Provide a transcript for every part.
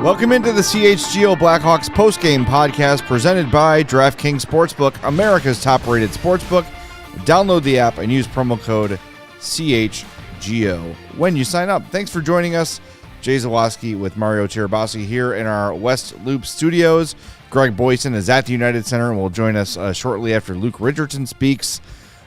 Welcome into the CHGO Blackhawks postgame podcast presented by DraftKings Sportsbook, America's top-rated sportsbook. Download the app and use promo code CHGO when you sign up. Thanks for joining us. Jay Zawaski with Mario Tirabassi here in our West Loop studios. Greg Boysen is at the United Center and will join us shortly after Luke Richardson speaks.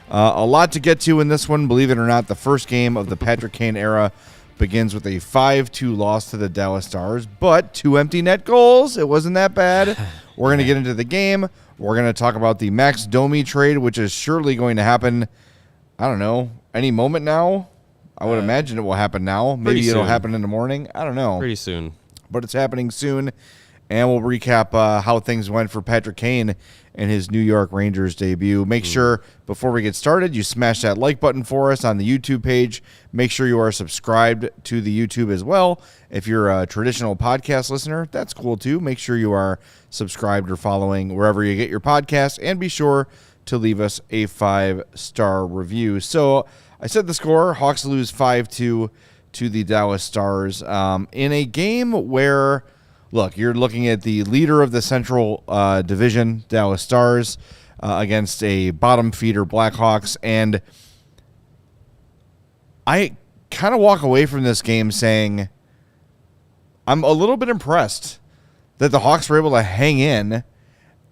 A lot to get to in this one. Believe it or not, the first game of the Patrick Kane era begins with a 5-2 loss to the Dallas Stars, but 2 empty net goals. It wasn't that bad. We're going to get into the game. We're going to talk about the Max Domi trade, which is surely going to happen, I don't know, any moment now. I would imagine it will happen now. Maybe it'll happen in the morning. I don't know. Pretty soon. But it's happening soon. And we'll recap how things went for Patrick Kane in his New York Rangers debut. Make sure, before we get started, you smash that like button for us on the YouTube page. Make sure you are subscribed to the YouTube as well. If you're a traditional podcast listener, that's cool too. Make sure you are subscribed or following wherever you get your podcasts. And be sure to leave us a 5-star review. So I said the score, Hawks lose 5-2 to the Dallas Stars in a game where, look, you're looking at the leader of the Central Division, Dallas Stars, against a bottom feeder Blackhawks, and I kind of walk away from this game saying I'm a little bit impressed that the Hawks were able to hang in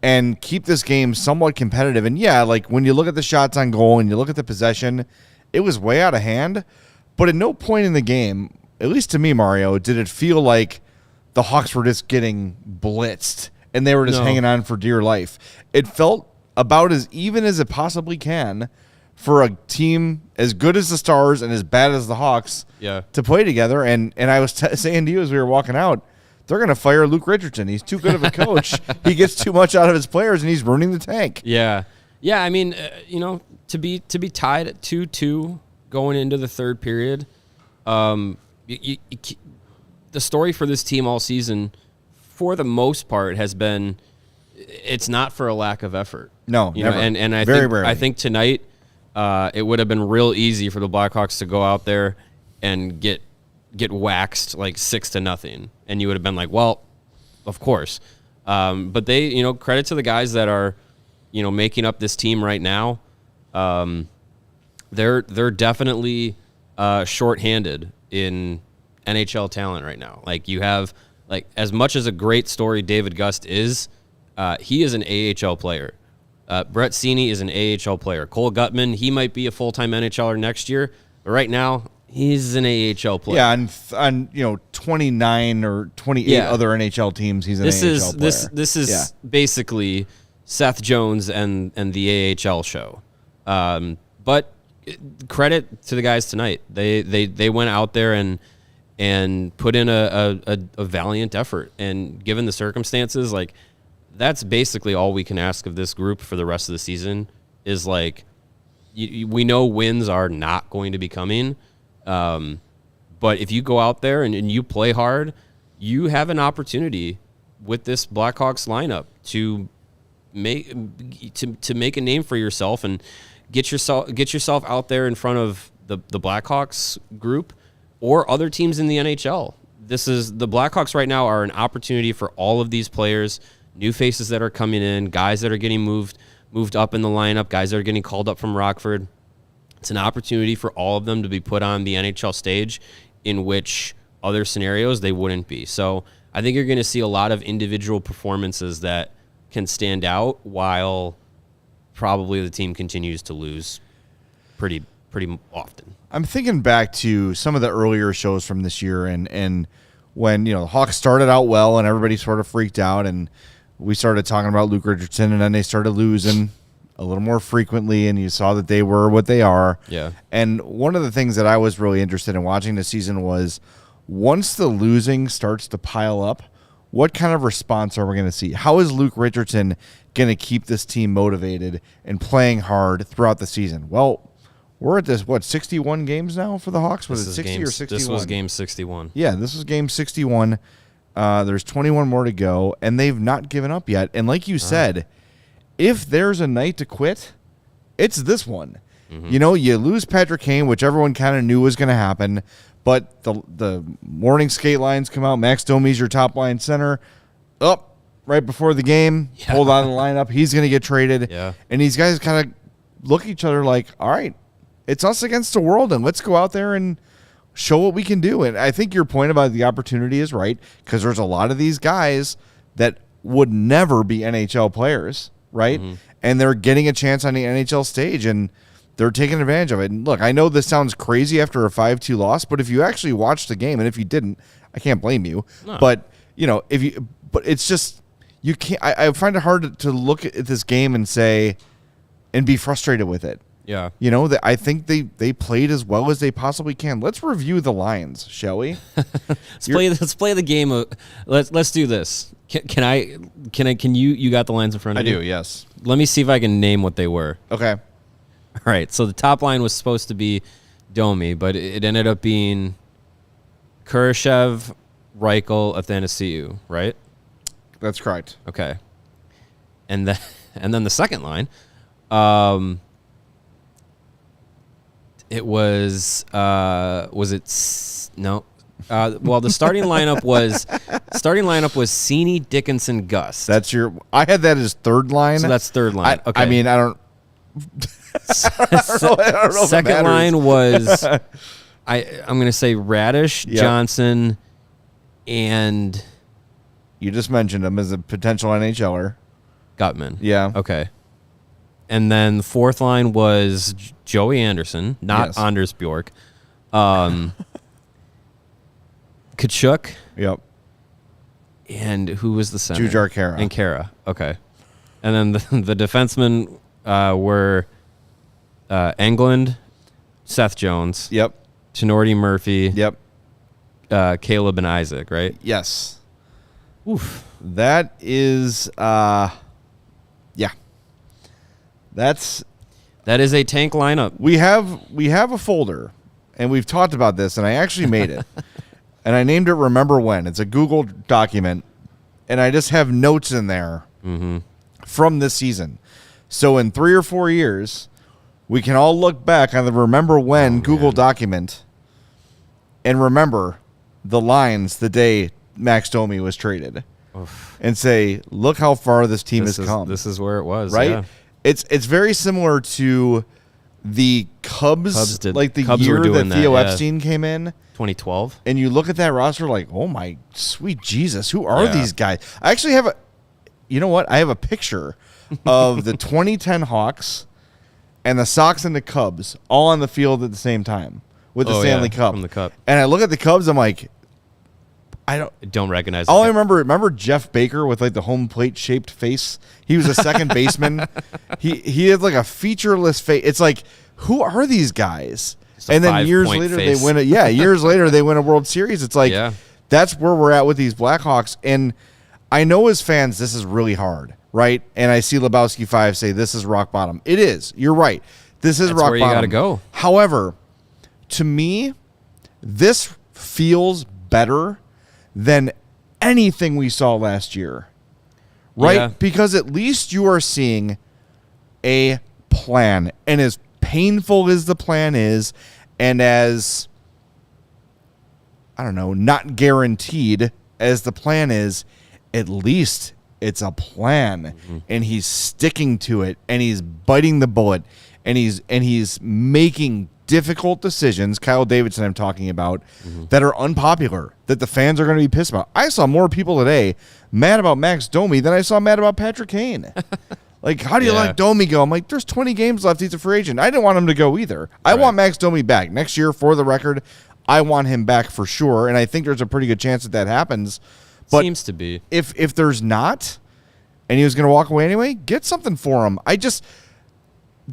and keep this game somewhat competitive. And yeah, like when you look at the shots on goal and you look at the possession, it was way out of hand. But at no point in the game, at least to me, Mario, did it feel like the Hawks were just getting blitzed and they were just hanging on for dear life. It felt about as even as it possibly can for a team as good as the Stars and as bad as the Hawks to play together. And I was saying to you as we were walking out, they're going to fire Luke Richardson. He's too good of a coach. He gets too much out of his players, and he's ruining the tank. Yeah. I mean, to be tied at 2-2 going into the third period, the story for this team all season, for the most part, has been it's not for a lack of effort. No, never. And I think tonight it would have been real easy for the Blackhawks to go out there and get waxed like 6-0, and you would have been like, well, of course. But they, credit to the guys that are, making up this team right now. They're definitely shorthanded in NHL talent right now. Like you have, like as much as a great story David Gust is, he is an AHL player. Brett Seney is an AHL player. Cole Guttman, he might be a full-time NHLer next year, but right now he's an AHL player. Yeah, on 29 or 28 other NHL teams, he's an AHL player. This is basically Seth Jones and the AHL show. But credit to the guys tonight. They went out there and put in a valiant effort. And given the circumstances, like that's basically all we can ask of this group for the rest of the season is like we know wins are not going to be coming. But if you go out there and you play hard, you have an opportunity with this Blackhawks lineup to make a name for yourself and get yourself out there in front of the Blackhawks group or other teams in the NHL. The Blackhawks right now are an opportunity for all of these players, new faces that are coming in, guys that are getting moved up in the lineup, guys that are getting called up from Rockford. It's an opportunity for all of them to be put on the NHL stage in which other scenarios they wouldn't be. So I think you're going to see a lot of individual performances that can stand out while probably the team continues to lose pretty often. I'm thinking back to some of the earlier shows from this year and when, the Hawks started out well and everybody sort of freaked out and we started talking about Luke Richardson and then they started losing a little more frequently, and you saw that they were what they are. Yeah. And one of the things that I was really interested in watching this season was once the losing starts to pile up, what kind of response are we going to see? How is Luke Richardson going to keep this team motivated and playing hard throughout the season? Well, we're at this, 61 games now for the Hawks? Was it 60 or 61? This was game 61. Yeah, this was game 61. There's 21 more to go, and they've not given up yet. And like you said, if there's a night to quit, it's this one. Mm-hmm. You lose Patrick Kane, which everyone kind of knew was going to happen, But the morning skate lines come out. Max Domi's your top line center. Up right before the game, pulled out of the lineup. He's going to get traded. Yeah. And these guys kind of look at each other like, all right, it's us against the world, and let's go out there and show what we can do. And I think your point about the opportunity is right, because there's a lot of these guys that would never be NHL players, right? Mm-hmm. And they're getting a chance on the NHL stage, and they're taking advantage of it. And look, I know this sounds crazy after a 5-2 loss, but if you actually watched the game, and if you didn't, I can't blame you. No. But but it's just, you can't. I find it hard to look at this game and say, and be frustrated with it. Yeah. I think they played as well as they possibly can. Let's review the lines, shall we? Let's play the game. Let's do this. Can you got the lines in front of you? I do, yes. Let me see if I can name what they were. Okay. All right, so the top line was supposed to be Domi, but it ended up being Kurashev, Reichel, Athanasiou, right? That's correct. Okay. And then the second line, it was no. Well, the starting lineup was Cini, Dickinson, Gus. I had that as third line. So that's third line. Okay. I mean, I don't know second line was I'm going to say Radish, yep. Johnson, and you just mentioned him as a potential NHLer. Guttman. Yeah. Okay. And then the fourth line was Joey Anderson, not Anders Bjork. Kachuk. Yep. And who was the center? Jujhar Khaira. And Khaira. Okay. And then the defensemen were Englund, Seth Jones. Yep. Tenorti Murphy. Yep. Caleb and Isaac, right? Yes. Oof. That is yeah. That is a tank lineup. We have a folder, and we've talked about this, and I actually made it. And I named it Remember When. It's a Google document, and I just have notes in there from this season. So in 3 or 4 years, we can all look back on the Remember When Google document and remember the lines the day Max Domi was traded. Oof. And say, look how far this team has come. This is where it was, right? Yeah. It's very similar to the Cubs like the Cubs year that Theo that, Epstein came in. 2012. And you look at that roster like, oh my sweet Jesus, who are these guys? I actually have I have a picture of the 2010 Hawks and the Sox and the Cubs all on the field at the same time with the Stanley Cup. From the Cup. And I look at the Cubs, I'm like, I don't recognize all I remember Jeff Baker with like the home plate shaped face. He was a second baseman. He had like a featureless face. It's like, who are these guys? And then years later they win it. Yeah, years later they win a World Series. It's like that's where we're at with these Blackhawks. And I know as fans this is really hard, right? And I see Lebowski 5 say this is rock bottom. It is. You're right. This is rock bottom. That's where you got to go. However, to me, this feels better than anything we saw last year, right? Yeah. Because at least you are seeing a plan, and as painful as the plan is, and as, I don't know, not guaranteed as the plan is, at least it's a plan, and he's sticking to it, and he's biting the bullet, and he's making difficult decisions, Kyle Davidson I'm talking about, that are unpopular, that the fans are going to be pissed about. I saw more people today mad about Max Domi than I saw mad about Patrick Kane. Like, how do you let Domi go? I'm like, there's 20 games left. He's a free agent. I didn't want him to go either. I want Max Domi back. Next year, for the record, I want him back for sure, and I think there's a pretty good chance that happens. But seems to be. If there's not, and he was going to walk away anyway, get something for him.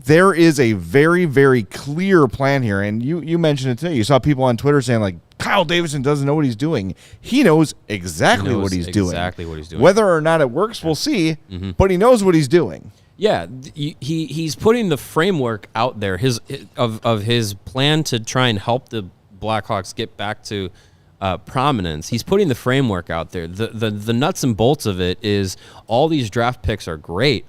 There is a very, very clear plan here, and you mentioned it today. You saw people on Twitter saying, like, Kyle Davidson doesn't know what he's doing. He knows exactly what he's doing. Exactly what he's doing. Whether or not it works, we'll see, but he knows what he's doing. Yeah, he's putting the framework out there of his plan to try and help the Blackhawks get back to prominence. He's putting the framework out there. The nuts and bolts of it is all these draft picks are great.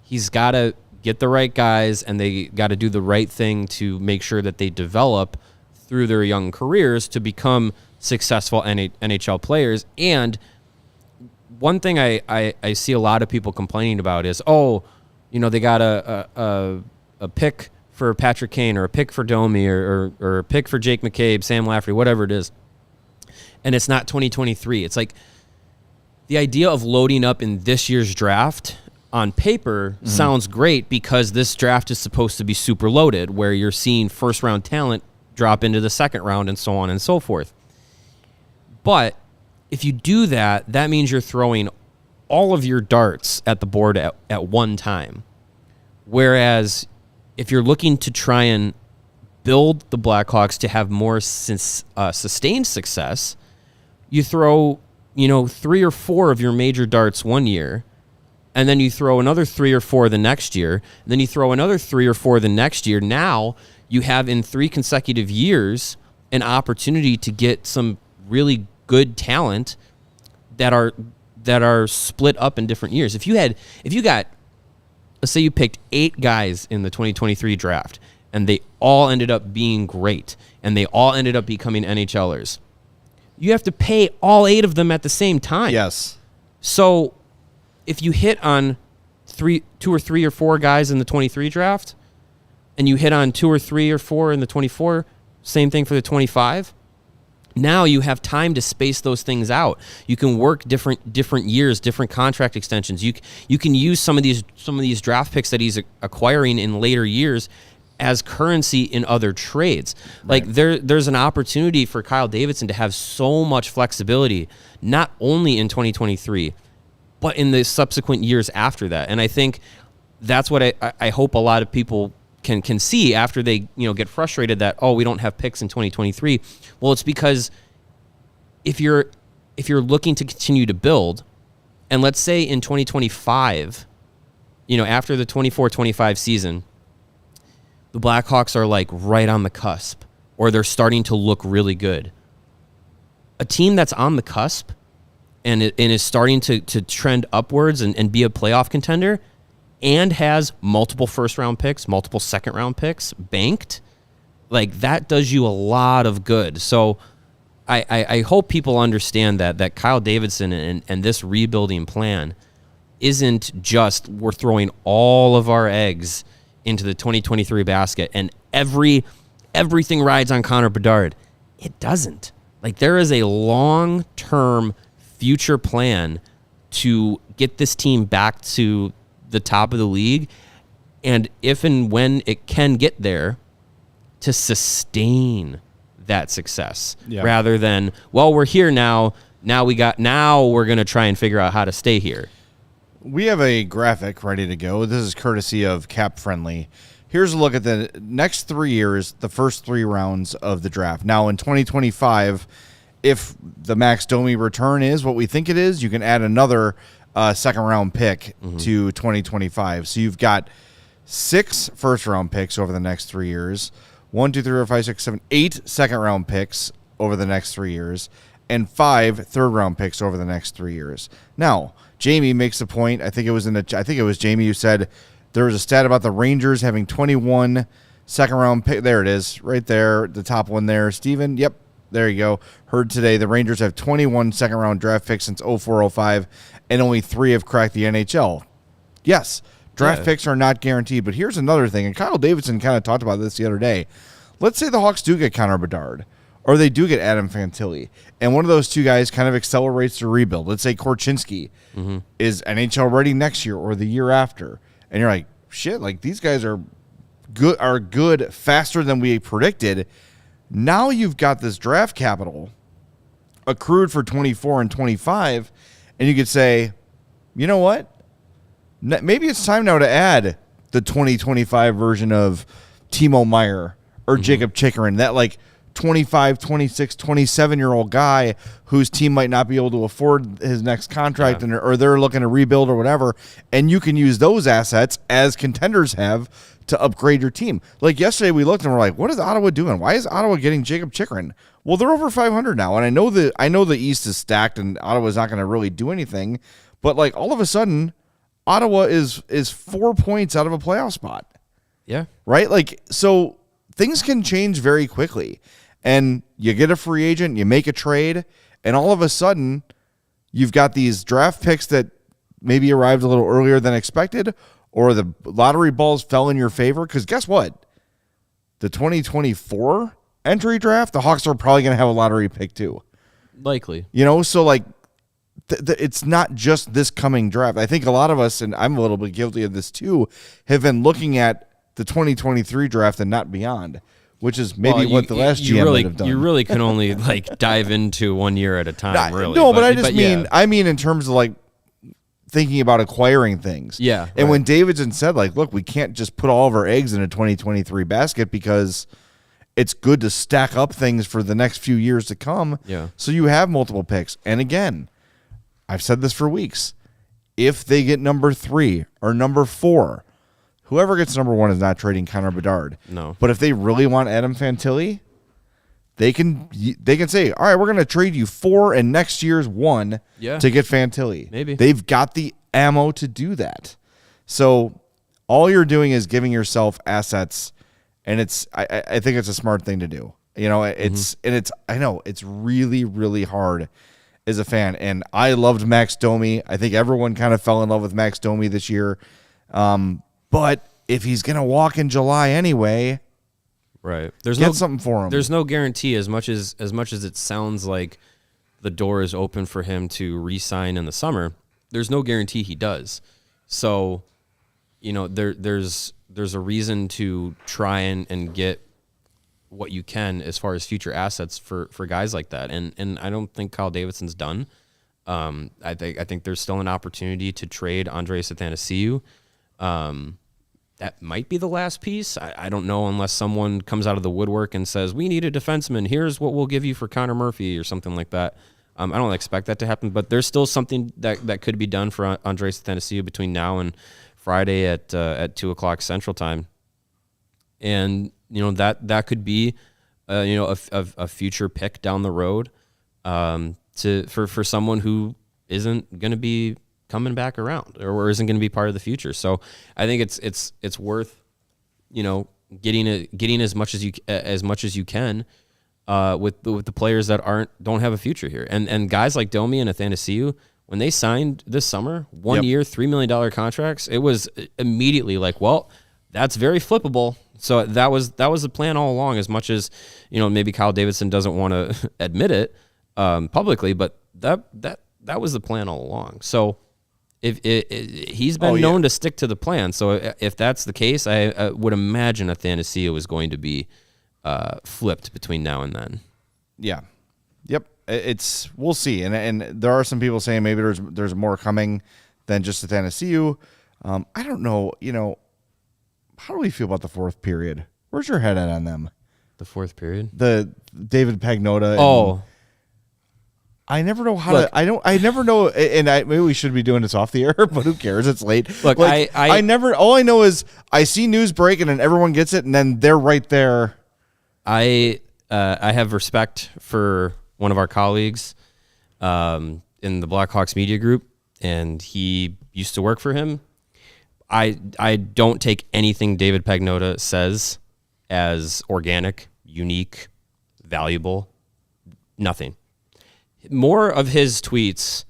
He's got to get the right guys, and they got to do the right thing to make sure that they develop through their young careers to become successful NHL players. And one thing I see a lot of people complaining about is, they got a pick for Patrick Kane or a pick for Domi or a pick for Jake McCabe, Sam Lafferty, whatever it is, and it's not 2023. It's like the idea of loading up in this year's draft on paper sounds great because this draft is supposed to be super loaded, where you're seeing first-round talent drop into the second round and so on and so forth. But if you do that, that means you're throwing all of your darts at the board at one time. Whereas if you're looking to try and build the Blackhawks to have more sustained success, you throw 3 or 4 of your major darts one year, and then you throw another 3 or 4 the next year, and then you throw another 3 or 4 the next year. Now you have in 3 consecutive years an opportunity to get some really good talent that are split up in different years. If you got, let's say you picked 8 guys in the 2023 draft, and they all ended up being great, and they all ended up becoming NHLers, you have to pay all 8 of them at the same time. Yes. So if you hit on 2 or 3 or 4 guys in the 23 draft, and you hit on 2 or 3 or 4 in the 24, same thing for the 25. Now you have time to space those things out. You can work different years, different contract extensions. You can use some of these draft picks that he's acquiring in later years as currency in other trades. Right. Like there's an opportunity for Kyle Davidson to have so much flexibility, not only in 2023, but in the subsequent years after that. And I think that's what I hope a lot of people can see after they get frustrated that, we don't have picks in 2023. Well, it's because if you're looking to continue to build, and let's say in 2025, after the 24-25 season, the Blackhawks are like right on the cusp, or they're starting to look really good. A team that's on the cusp and is starting to trend upwards and be a playoff contender, and has multiple first-round picks, multiple second-round picks banked, like that does you a lot of good. So I hope people understand that Kyle Davidson and this rebuilding plan isn't just we're throwing all of our eggs into the 2023 basket and everything rides on Connor Bedard. It doesn't. Like there is a long-term future plan to get this team back to the top of the league, and if and when it can get there, to sustain that success rather than, we're here now we're going to try and figure out how to stay here. We have a graphic ready to go. This is courtesy of Cap Friendly. Here's a look at the next 3 years, the first 3 rounds of the draft. Now in 2025, if the Max Domi return is what we think it is, you can add another second-round pick to 2025. So you've got 6 first-round picks over the next 3 years, 1, 2, 3, 4, 5, 6, 7, 8 second-round picks over the next 3 years, and 5 third-round picks over the next 3 years. Now, Jamie makes a point. I think it was Jamie who said there was a stat about the Rangers having 21 second-round pick. There it is, right there, the top one there. Steven, yep. There you go. Heard today the Rangers have 21 second-round draft picks since 04-05, and only 3 have cracked the NHL. Yes, draft picks are not guaranteed, but here's another thing, and Kyle Davidson kind of talked about this the other day. Let's say the Hawks do get Connor Bedard, or they do get Adam Fantilli, and one of those 2 guys kind of accelerates the rebuild. Let's say Korchinski is NHL ready next year or the year after, and you're like, shit, like these guys are good faster than we predicted. Now you've got this draft capital accrued for 24 and 25, and you could say, you know what? Maybe it's time now to add the 2025 version of Timo Meier or Jacob Chikrin, that like 25, 26, 27-year-old guy whose team might not be able to afford his next contract or they're looking to rebuild or whatever, and you can use those assets as contenders have to upgrade your team. Like yesterday we looked and we're like, what is Ottawa doing? Why is Ottawa getting Jacob Chikrin? Well, they're over 500 now, and I know the East is stacked and Ottawa's not going to really do anything, but like all of a sudden Ottawa is 4 points out of a playoff spot. Yeah. Right? Like, so things can change very quickly. and you get a free agent, you make a trade, and all of a sudden you've got these draft picks that maybe arrived a little earlier than expected, or the lottery balls fell in your favor. Because guess what? The 2024 entry draft, the Hawks are probably going to have a lottery pick too. Likely. So like it's not just this coming draft. I think a lot of us, and I'm a little bit guilty of this too, have been looking at the 2023 draft and not beyond, which is maybe what the last GM really, might have done. You really can only like dive into 1 year at a time, really. No, but I mean in terms of like thinking about acquiring things. Yeah. And when Davidson said, like, look, we can't just put all of our eggs in a 2023 basket because it's good to stack up things for the next few years to come. Yeah. So you have multiple picks. And again, I've said this for weeks. If they get number 3 or number 4, whoever gets number 1 is not trading Connor Bedard. No. But if they really want Adam Fantilli, they can say, all right, we're going to trade you 4 and next year's 1 to get Fantilli. Maybe. They've got the ammo to do that. So all you're doing is giving yourself assets, and I think it's a smart thing to do. You know, I know it's really, really hard as a fan. And I loved Max Domi. I think everyone kind of fell in love with Max Domi this year. But if he's going to walk in July anyway, right, get something for him. There's no guarantee. As much as it sounds like the door is open for him to re-sign in the summer, there's no guarantee he does. So, you know, there's a reason to try and get what you can as far as future assets for guys like that. And I don't think Kyle Davidson's done. I think there's still an opportunity to trade Andreas Athanasiou. That might be the last piece. I don't know, unless someone comes out of the woodwork and says, we need a defenseman. Here's what we'll give you for Connor Murphy or something like that. I don't expect that to happen, but there's still something that could be done for Andreas Athanasiou between now and Friday at 2:00 Central Time. And, you know, that could be, a future pick down the road for someone who isn't going to be coming back around or isn't going to be part of the future. So I think it's worth, you know, getting as much as you can with the players that don't have a future here. And guys like Domi and Athanasiou, when they signed this summer, 1 year, $3 million contracts, it was immediately like, well, that's very flippable. So that was the plan all along, as much as, you know, maybe Kyle Davidson doesn't want to admit it publicly, but that was the plan all along. So if he's been known to stick to the plan. So if that's the case, I would imagine Athanasiou is going to be flipped between now and then. Yeah. Yep. We'll see. And there are some people saying maybe there's more coming than just Athanasiou. I don't know. You know, how do we feel about the fourth period? Where's your head at on them? The fourth period? The David Pagnotta. Oh. I never know how to. I never know. And maybe we should be doing this off the air, but who cares? It's late. Look, like, I never. All I know is I see news break and then everyone gets it, and then they're right there. I have respect for one of our colleagues in the Blackhawks media group, and he used to work for him. I don't take anything David Pagnotta says as organic, unique, valuable. Nothing. More of his tweets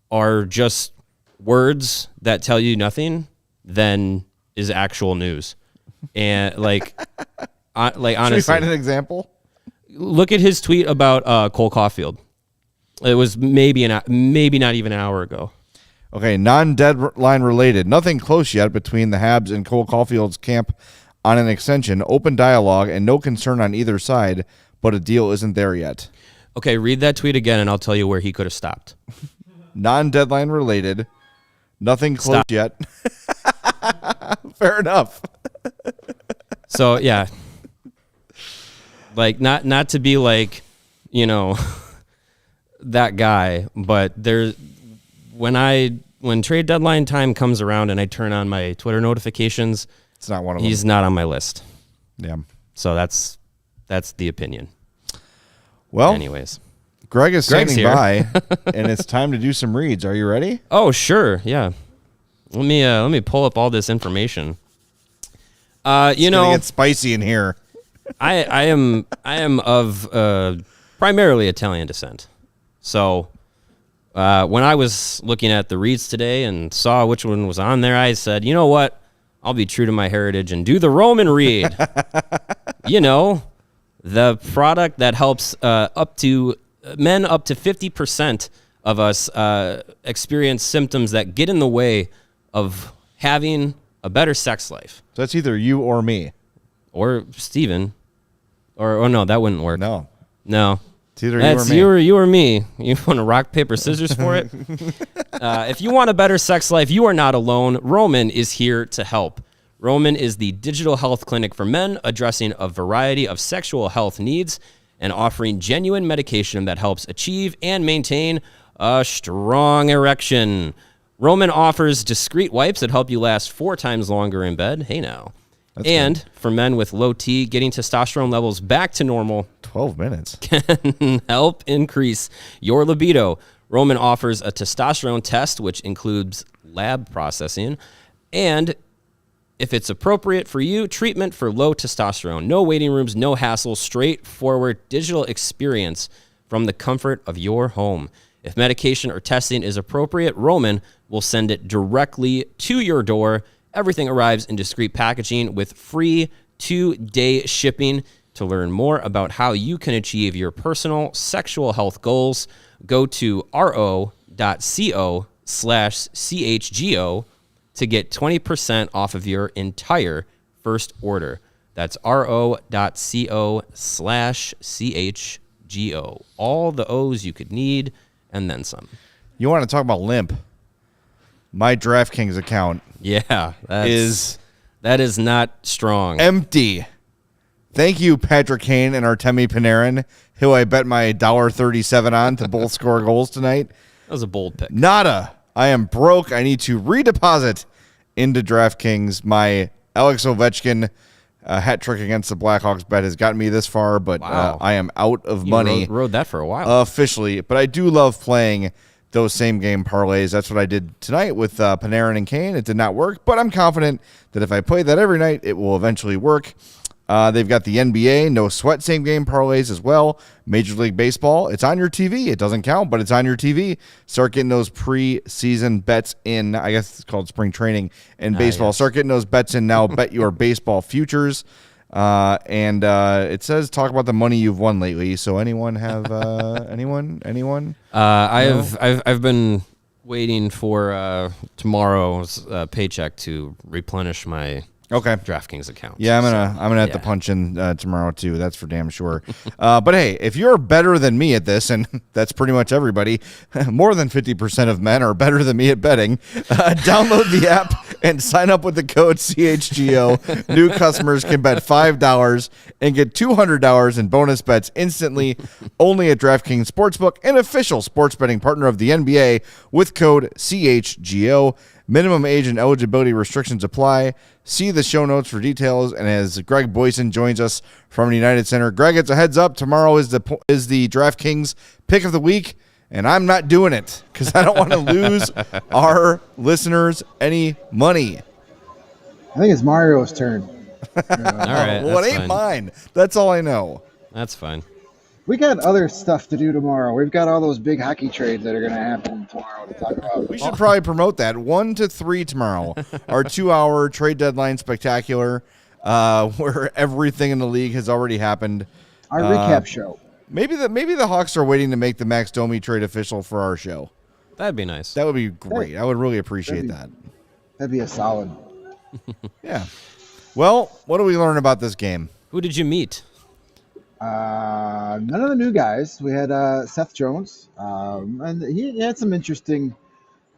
are just words that tell you nothing than is actual news. And like honestly, should we find an example? Look at his tweet about Cole Caulfield. It was maybe not even an hour ago. Okay, non-deadline related. Nothing close yet between the Habs and Cole Caulfield's camp on an extension. Open dialogue and no concern on either side, but a deal isn't there yet. Okay, read that tweet again, and I'll tell you where he could have stopped. Non-deadline related. Nothing close yet. Fair enough. So, yeah. Like, not to be like, you know, that guy, but when trade deadline time comes around and I turn on my Twitter notifications, it's not one of them. He's not on my list. Yeah. So that's the opinion. Well, anyways, Greg's standing by, and it's time to do some reads. Are you ready? Oh, sure. Yeah. Let me pull up all this information. It's gonna get spicy in here. I am of primarily Italian descent. So when I was looking at the reads today and saw which one was on there, I said, you know what? I'll be true to my heritage and do the Roman read. You know, the product that helps up to 50% of us experience symptoms that get in the way of having a better sex life. So that's either you or me. Or Steven. Or no, that wouldn't work. No. It's either you or me. You or me. You want to rock, paper, scissors for it? If you want a better sex life, you are not alone. Roman is here to help. Roman is the digital health clinic for men, addressing a variety of sexual health needs and offering genuine medication that helps achieve and maintain a strong erection. Roman offers discreet wipes that help you last 4 times longer in bed. Hey now. That's and good. For men with low T, getting testosterone levels back to normal 12 minutes can help increase your libido. Roman offers a testosterone test, which includes lab processing, and if it's appropriate for you, treatment for low testosterone. No waiting rooms, no hassle, straightforward digital experience from the comfort of your home. If medication or testing is appropriate, Roman will send it directly to your door. Everything arrives in discreet packaging with free 2-day shipping. To learn more about how you can achieve your personal sexual health goals, go to ro.co/CHGO to get 20% off of your entire first order. That's ro.co/CHGO. All the O's you could need and then some. You want to talk about limp? My DraftKings account that is not strong. Empty. Thank you, Patrick Kane and Artemi Panarin, who I bet my $1.37 on to both score goals tonight. That was a bold pick. Nada. I am broke. I need to redeposit into DraftKings. My Alex Ovechkin hat trick against the Blackhawks bet has gotten me this far, but Wow. I am out of money. Rode that for a while. Officially. But I do love playing those same game parlays. That's what I did tonight with Panarin and Kane. It did not work, but I'm confident that if I play that every night, it will eventually work. They've got the NBA, no sweat, same game parlays as well. Major League Baseball, it's on your TV. It doesn't count, but it's on your TV. Start getting those preseason bets in. I guess it's called spring training in baseball. Yes. Start getting those bets in now. Bet your baseball futures. And it says talk about the money you've won lately. So anyone have anyone? I've been waiting for tomorrow's paycheck to replenish my DraftKings account. Yeah, I'm gonna have to punch in tomorrow too. That's for damn sure. But hey, if you're better than me at this, and that's pretty much everybody, more than 50% of men are better than me at betting. Download the app and sign up with the code CHGO. New customers can bet $5 and get $200 in bonus bets instantly. Only at DraftKings Sportsbook, an official sports betting partner of the NBA, with code CHGO. Minimum age and eligibility restrictions apply. See the show notes for details. And as Greg Boysen joins us from the United Center, Greg, it's a heads up. Tomorrow is the DraftKings pick of the week, and I'm not doing it because I don't want to lose our listeners any money. I think it's Mario's turn. All right. Well, it ain't mine. That's all I know. That's fine. We got other stuff to do tomorrow. We've got all those big hockey trades that are going to happen tomorrow to talk about. We should probably promote that. 1 to 3 tomorrow. Our 2-hour trade deadline spectacular, where everything in the league has already happened. Our recap show. Maybe the Hawks are waiting to make the Max Domi trade official for our show. That'd be nice. That would be great. I would really appreciate that. That'd be a solid. Yeah. Well, what do we learn about this game? Who did you meet? None of the new guys. We had Seth Jones, and he had some interesting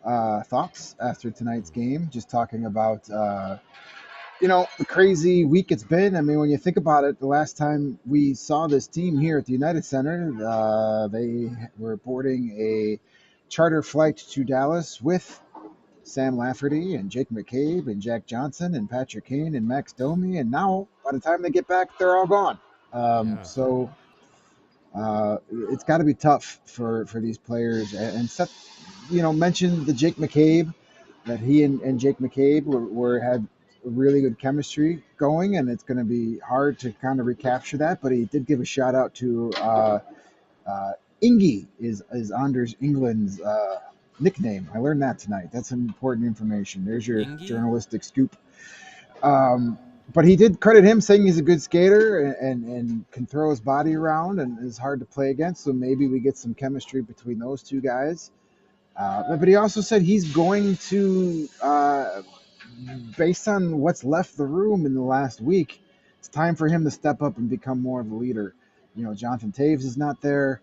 thoughts after tonight's game, just talking about the crazy week it's been. I mean, when you think about it, the last time we saw this team here at the United Center, they were boarding a charter flight to Dallas with Sam Lafferty and Jake McCabe and Jack Johnson and Patrick Kane and Max Domi, and now by the time they get back, they're all gone. So it's got to be tough for these players. And Seth, mentioned the Jake McCabe, that he and Jake McCabe really good chemistry going, and it's going to be hard to kind of recapture that. But he did give a shout out to Ingy is Anders England's nickname. I learned that tonight. That's some important information. There's your Ingy? journalistic scoop. But he did credit him, saying he's a good skater and can throw his body around and is hard to play against. So maybe we get some chemistry between those two guys. But he also said he's going to, based on what's left the room in the last week, it's time for him to step up and become more of a leader. You know, Jonathan Taves is not there.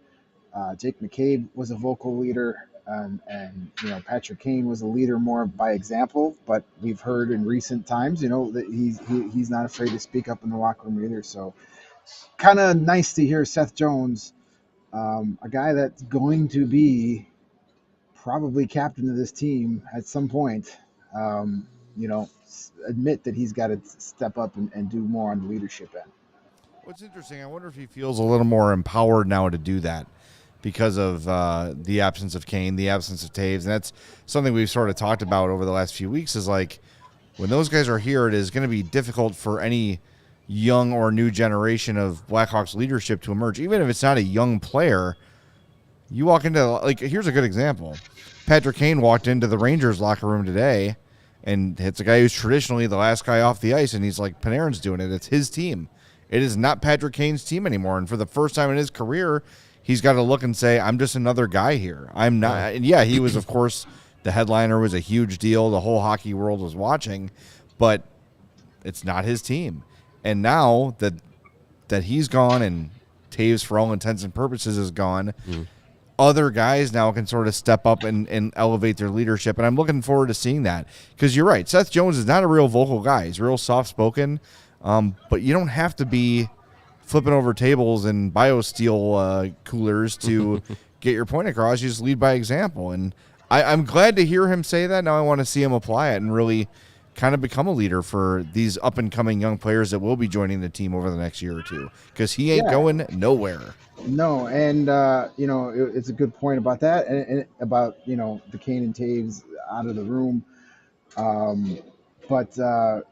Jake McCabe was a vocal leader. And you know, Patrick Kane was a leader more by example, but we've heard in recent times, you know, that he's not afraid to speak up in the locker room either. So kind of nice to hear Seth Jones, a guy that's going to be probably captain of this team at some point, you know, admit that he's got to step up and do more on the leadership end. What's interesting, I wonder if he feels a little more empowered now to do that, because of the absence of Kane, the absence of Taves. And that's something we've sort of talked about over the last few weeks, is like, when those guys are here, it is going to be difficult for any young or new generation of Blackhawks leadership to emerge. Even if it's not a young player, you walk into, like, here's a good example. Patrick Kane walked into the Rangers locker room today, and it's a guy who's traditionally the last guy off the ice, and he's like, Panarin's doing it. It's his team. It is not Patrick Kane's team anymore. And for the first time in his career, he's got to look and say, I'm just another guy here. I'm not. And yeah, he was, of course, the headliner, was a huge deal. The whole hockey world was watching, but it's not his team. And now that he's gone and Taves, for all intents and purposes, is gone, other guys now can sort of step up and elevate their leadership. And I'm looking forward to seeing that, because you're right. Seth Jones is not a real vocal guy. He's real soft-spoken, but you don't have to be flipping over tables and BioSteel coolers to get your point across. You just lead by example. And I'm glad to hear him say that. Now I want to see him apply it and really kind of become a leader for these up-and-coming young players that will be joining the team over the next year or two, because he ain't going nowhere. No, and, you know, it's a good point about that, and about, you know, the Kane and Taves out of the room. But,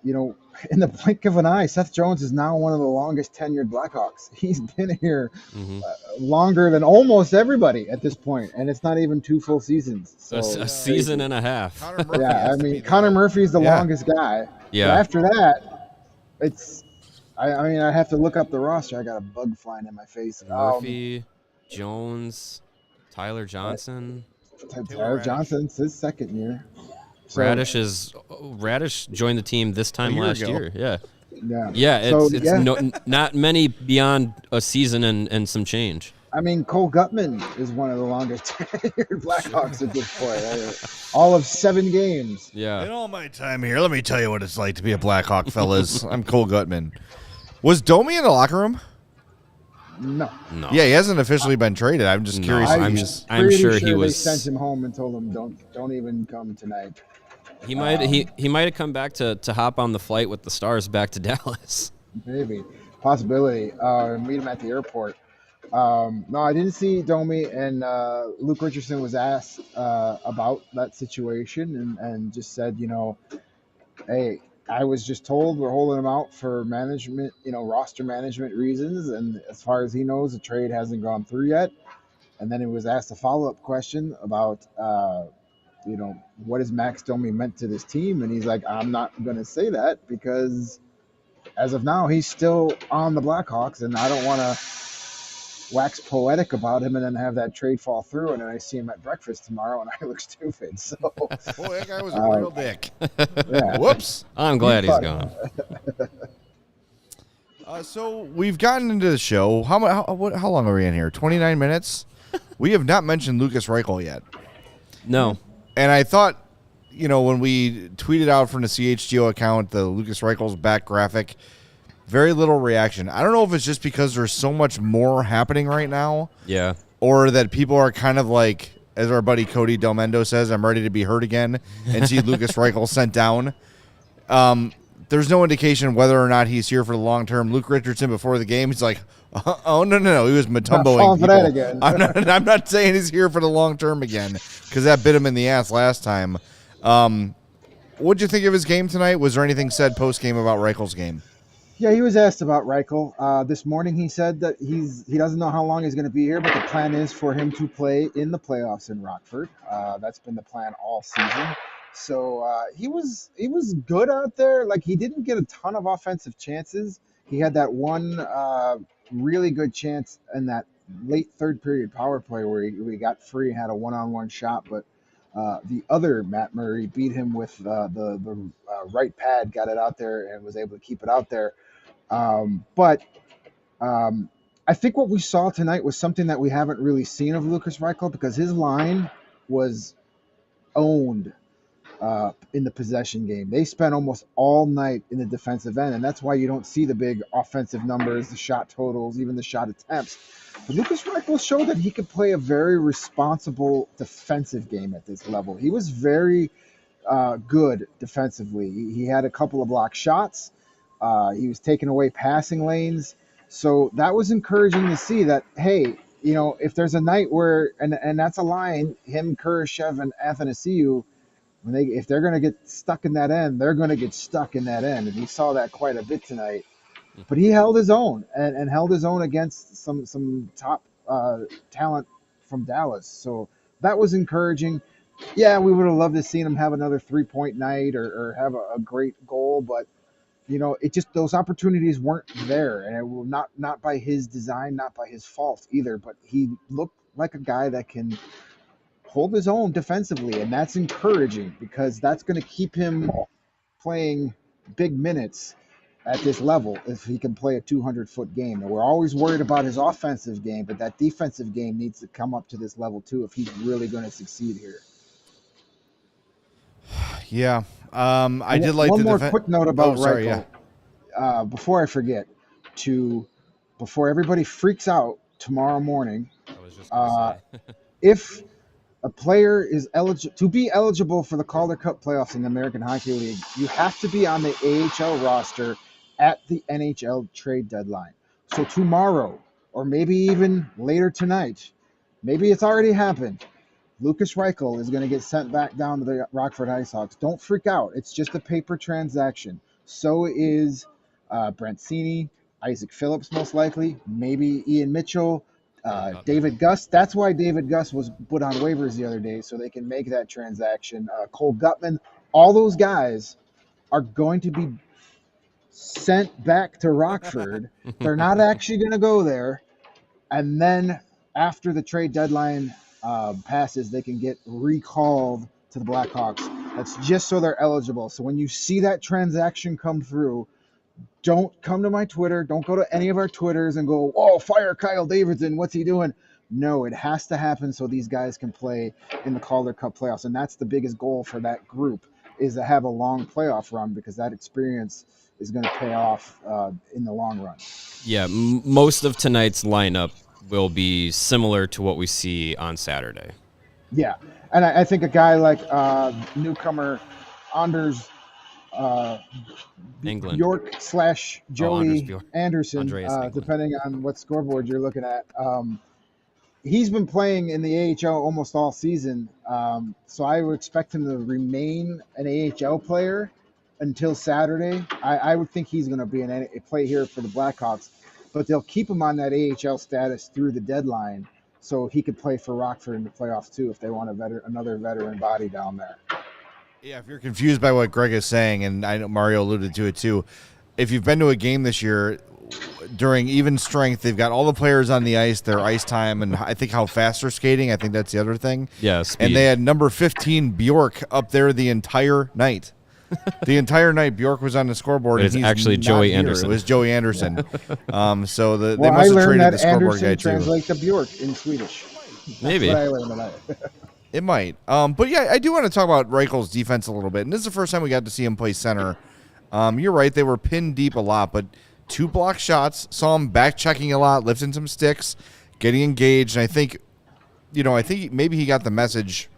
you know, in the blink of an eye, Seth Jones is now one of the longest tenured Blackhawks. He's been here longer than almost everybody at this point, and it's not even 2 full seasons. So A season and a half. Yeah, I mean, Connor Murphy's the longest guy. Yeah. But after that, it's, I mean, I have to look up the roster. I got a bug flying in my face. Murphy, Jones, Tyler Johnson. Tyler Johnson's his second year. So, Radish joined the team this time last year. Yeah. It's not many beyond a season and some change. I mean, Cole Guttman is one of the longest tenured Blackhawks at this point. All of 7 games. Yeah. In all my time here, let me tell you what it's like to be a Blackhawk, fellas. I'm Cole Guttman. Was Domi in the locker room? No. Yeah, he hasn't officially been traded. I'm just curious. I'm sure he was. They sent him home and told him don't even come tonight. He might have come back to hop on the flight with the Stars back to Dallas. Maybe. Possibility. Meet him at the airport. No, I didn't see Domi, and Luke Richardson was asked about that situation and just said, you know, hey, I was just told we're holding him out for management, you know, roster management reasons, and as far as he knows, the trade hasn't gone through yet. And then he was asked a follow-up question about you know, what has Max Domi meant to this team? And he's like, I'm not going to say that, because as of now, he's still on the Blackhawks, and I don't want to wax poetic about him and then have that trade fall through, and then I see him at breakfast tomorrow and I look stupid. So, boy, that guy was a real dick. Yeah. Whoops. I'm glad he's gone. So we've gotten into the show. How long are we in here? 29 minutes? We have not mentioned Lukas Reichel yet. No. And I thought, you know, when we tweeted out from the CHGO account the Lukas Reichel's back graphic, very little reaction. I don't know if it's just because there's so much more happening right now. Yeah. Or that people are kind of like, as our buddy Cody Del Mendo says, I'm ready to be hurt again and see Lukas Reichel sent down. There's no indication whether or not he's here for the long term. Luke Richardson before the game, he's like, oh, no. He was Matumboing people. Again. I'm not saying he's here for the long term again, because that bit him in the ass last time. What'd you think of his game tonight? Was there anything said post-game about Reichel's game? Yeah, he was asked about Reichel. This morning he said that he doesn't know how long he's going to be here, but the plan is for him to play in the playoffs in Rockford. That's been the plan all season. So he was good out there. Like, he didn't get a ton of offensive chances. He had that one really good chance in that late third period power play where he got free and had a one-on-one shot, but the other Matt Murray beat him with the right pad, got it out there, and was able to keep it out there. But I think what we saw tonight was something that we haven't really seen of Lukas Reichel, because his line was owned in the possession game. They spent almost all night in the defensive end, and that's why you don't see the big offensive numbers, the shot totals, even the shot attempts. But Lukas Reichel showed that he could play a very responsible defensive game at this level. He was very good defensively. He had a couple of blocked shots. He was taking away passing lanes. So that was encouraging to see that, hey, if there's a night where, and that's a line, him, Kurashev, and Athanasiou, if they're going to get stuck in that end, they're going to get stuck in that end. And we saw that quite a bit tonight. But he held his own and held his own against some top talent from Dallas. So that was encouraging. Yeah, we would have loved to see him have another 3-point night or have a great goal, but it just, those opportunities weren't there, and it will not by his design, not by his fault either. But he looked like a guy that can hold his own defensively, and that's encouraging because that's going to keep him playing big minutes at this level if he can play a 200-foot game. And we're always worried about his offensive game, but that defensive game needs to come up to this level too if he's really going to succeed here. Yeah. I did like one more quick note about Reichel. Yeah. Before I forget, before everybody freaks out tomorrow morning, I was just gonna say. if a player is eligible for the Calder Cup playoffs in the American Hockey League, you have to be on the AHL roster at the NHL trade deadline. So tomorrow, or maybe even later tonight, maybe it's already happened, Lukas Reichel is going to get sent back down to the Rockford IceHogs. Don't freak out. It's just a paper transaction. So is Brent Seney, Isaac Phillips most likely, maybe Ian Mitchell, David Gus. That's why David Gus was put on waivers the other day, so they can make that transaction. Cole Guttman. All those guys are going to be sent back to Rockford. They're not actually going to go there. And then after the trade deadline passes, they can get recalled to the Blackhawks. That's just so they're eligible. So when you see that transaction come through, don't come to my Twitter. Don't go to any of our Twitters and go, oh, fire Kyle Davidson. What's he doing? No, it has to happen so these guys can play in the Calder Cup playoffs. And that's the biggest goal for that group, is to have a long playoff run, because that experience is going to pay off in the long run. Yeah, most of tonight's lineup will be similar to what we see on Saturday. Yeah, and I think a guy like newcomer Anders England. Bjork / Joey Anderson, Andreas depending on what scoreboard you're looking at. He's been playing in the AHL almost all season, so I would expect him to remain an AHL player until Saturday. I would think he's going to be a play here for the Blackhawks, but they'll keep him on that AHL status through the deadline, so he could play for Rockford in the playoffs too if they want another veteran body down there. Yeah, if you're confused by what Greg is saying, and I know Mario alluded to it too, if you've been to a game this year, during even strength, they've got all the players on the ice, their ice time, and I think how fast they're skating. I think that's the other thing. Yeah, speed. And they had number 15, Bjork, up there the entire night. The entire night, Bjork was on the scoreboard. It's actually Joey Anderson. It was Joey Anderson. So they Well, must I have learned traded that the scoreboard Anderson guy too. translates to Bjork in Swedish. Maybe. That's what I learned tonight. It might. But yeah, I do want to talk about Reichel's defense a little bit. And this is the first time we got to see him play center. You're right, they were pinned deep a lot, but 2 block shots, saw him back checking a lot, lifting some sticks, getting engaged. And I think maybe he got the message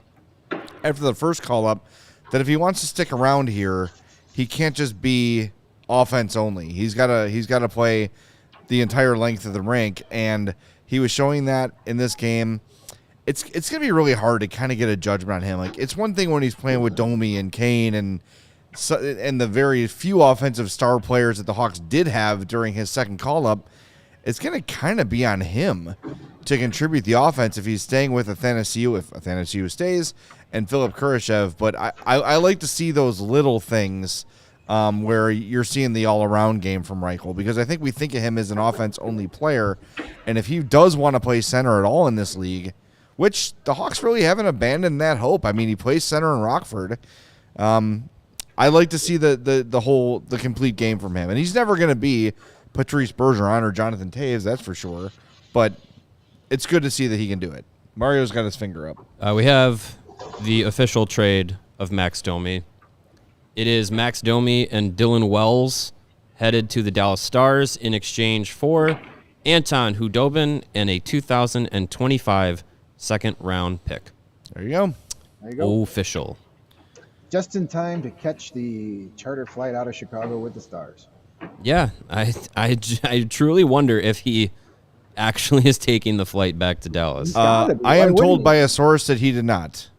after the first call up that if he wants to stick around here, he can't just be offense only. He's got to play the entire length of the rink, and he was showing that in this game. It's going to be really hard to kind of get a judgment on him. Like, it's one thing when he's playing with Domi and Kane and and the very few offensive star players that the Hawks did have during his second call-up, it's going to kind of be on him to contribute the offense if he's staying with Athanasiou, if Athanasiou stays, and Philip Kurashev. But I like to see those little things where you're seeing the all-around game from Reichel, because I think we think of him as an offense-only player, and if he does want to play center at all in this league, which the Hawks really haven't abandoned that hope. I mean, he plays center in Rockford. I like to see the complete game from him, and he's never going to be Patrice Bergeron or Jonathan Toews, that's for sure. But it's good to see that he can do it. Mario's got his finger up. We have the official trade of Max Domi. It is Max Domi and Dylan Wells headed to the Dallas Stars in exchange for Anton Hudobin and a 2025 second-round pick. There you go. There you go. Official. Just in time to catch the charter flight out of Chicago with the Stars. Yeah, I truly wonder if he actually is taking the flight back to Dallas. I am told by a source that he did not.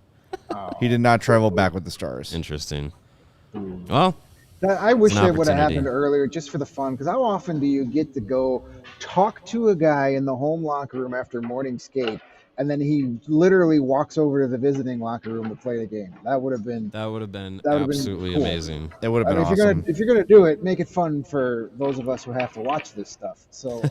He did not travel back with the Stars. Interesting. Well, I wish it's an that would have opportunity. happened earlier, just for the fun. Because how often do you get to go talk to a guy in the home locker room after morning skate, and then he literally walks over to the visiting locker room to play the game? That would have been absolutely cool. amazing. That would have been awesome. If you're gonna do it, make it fun for those of us who have to watch this stuff. So,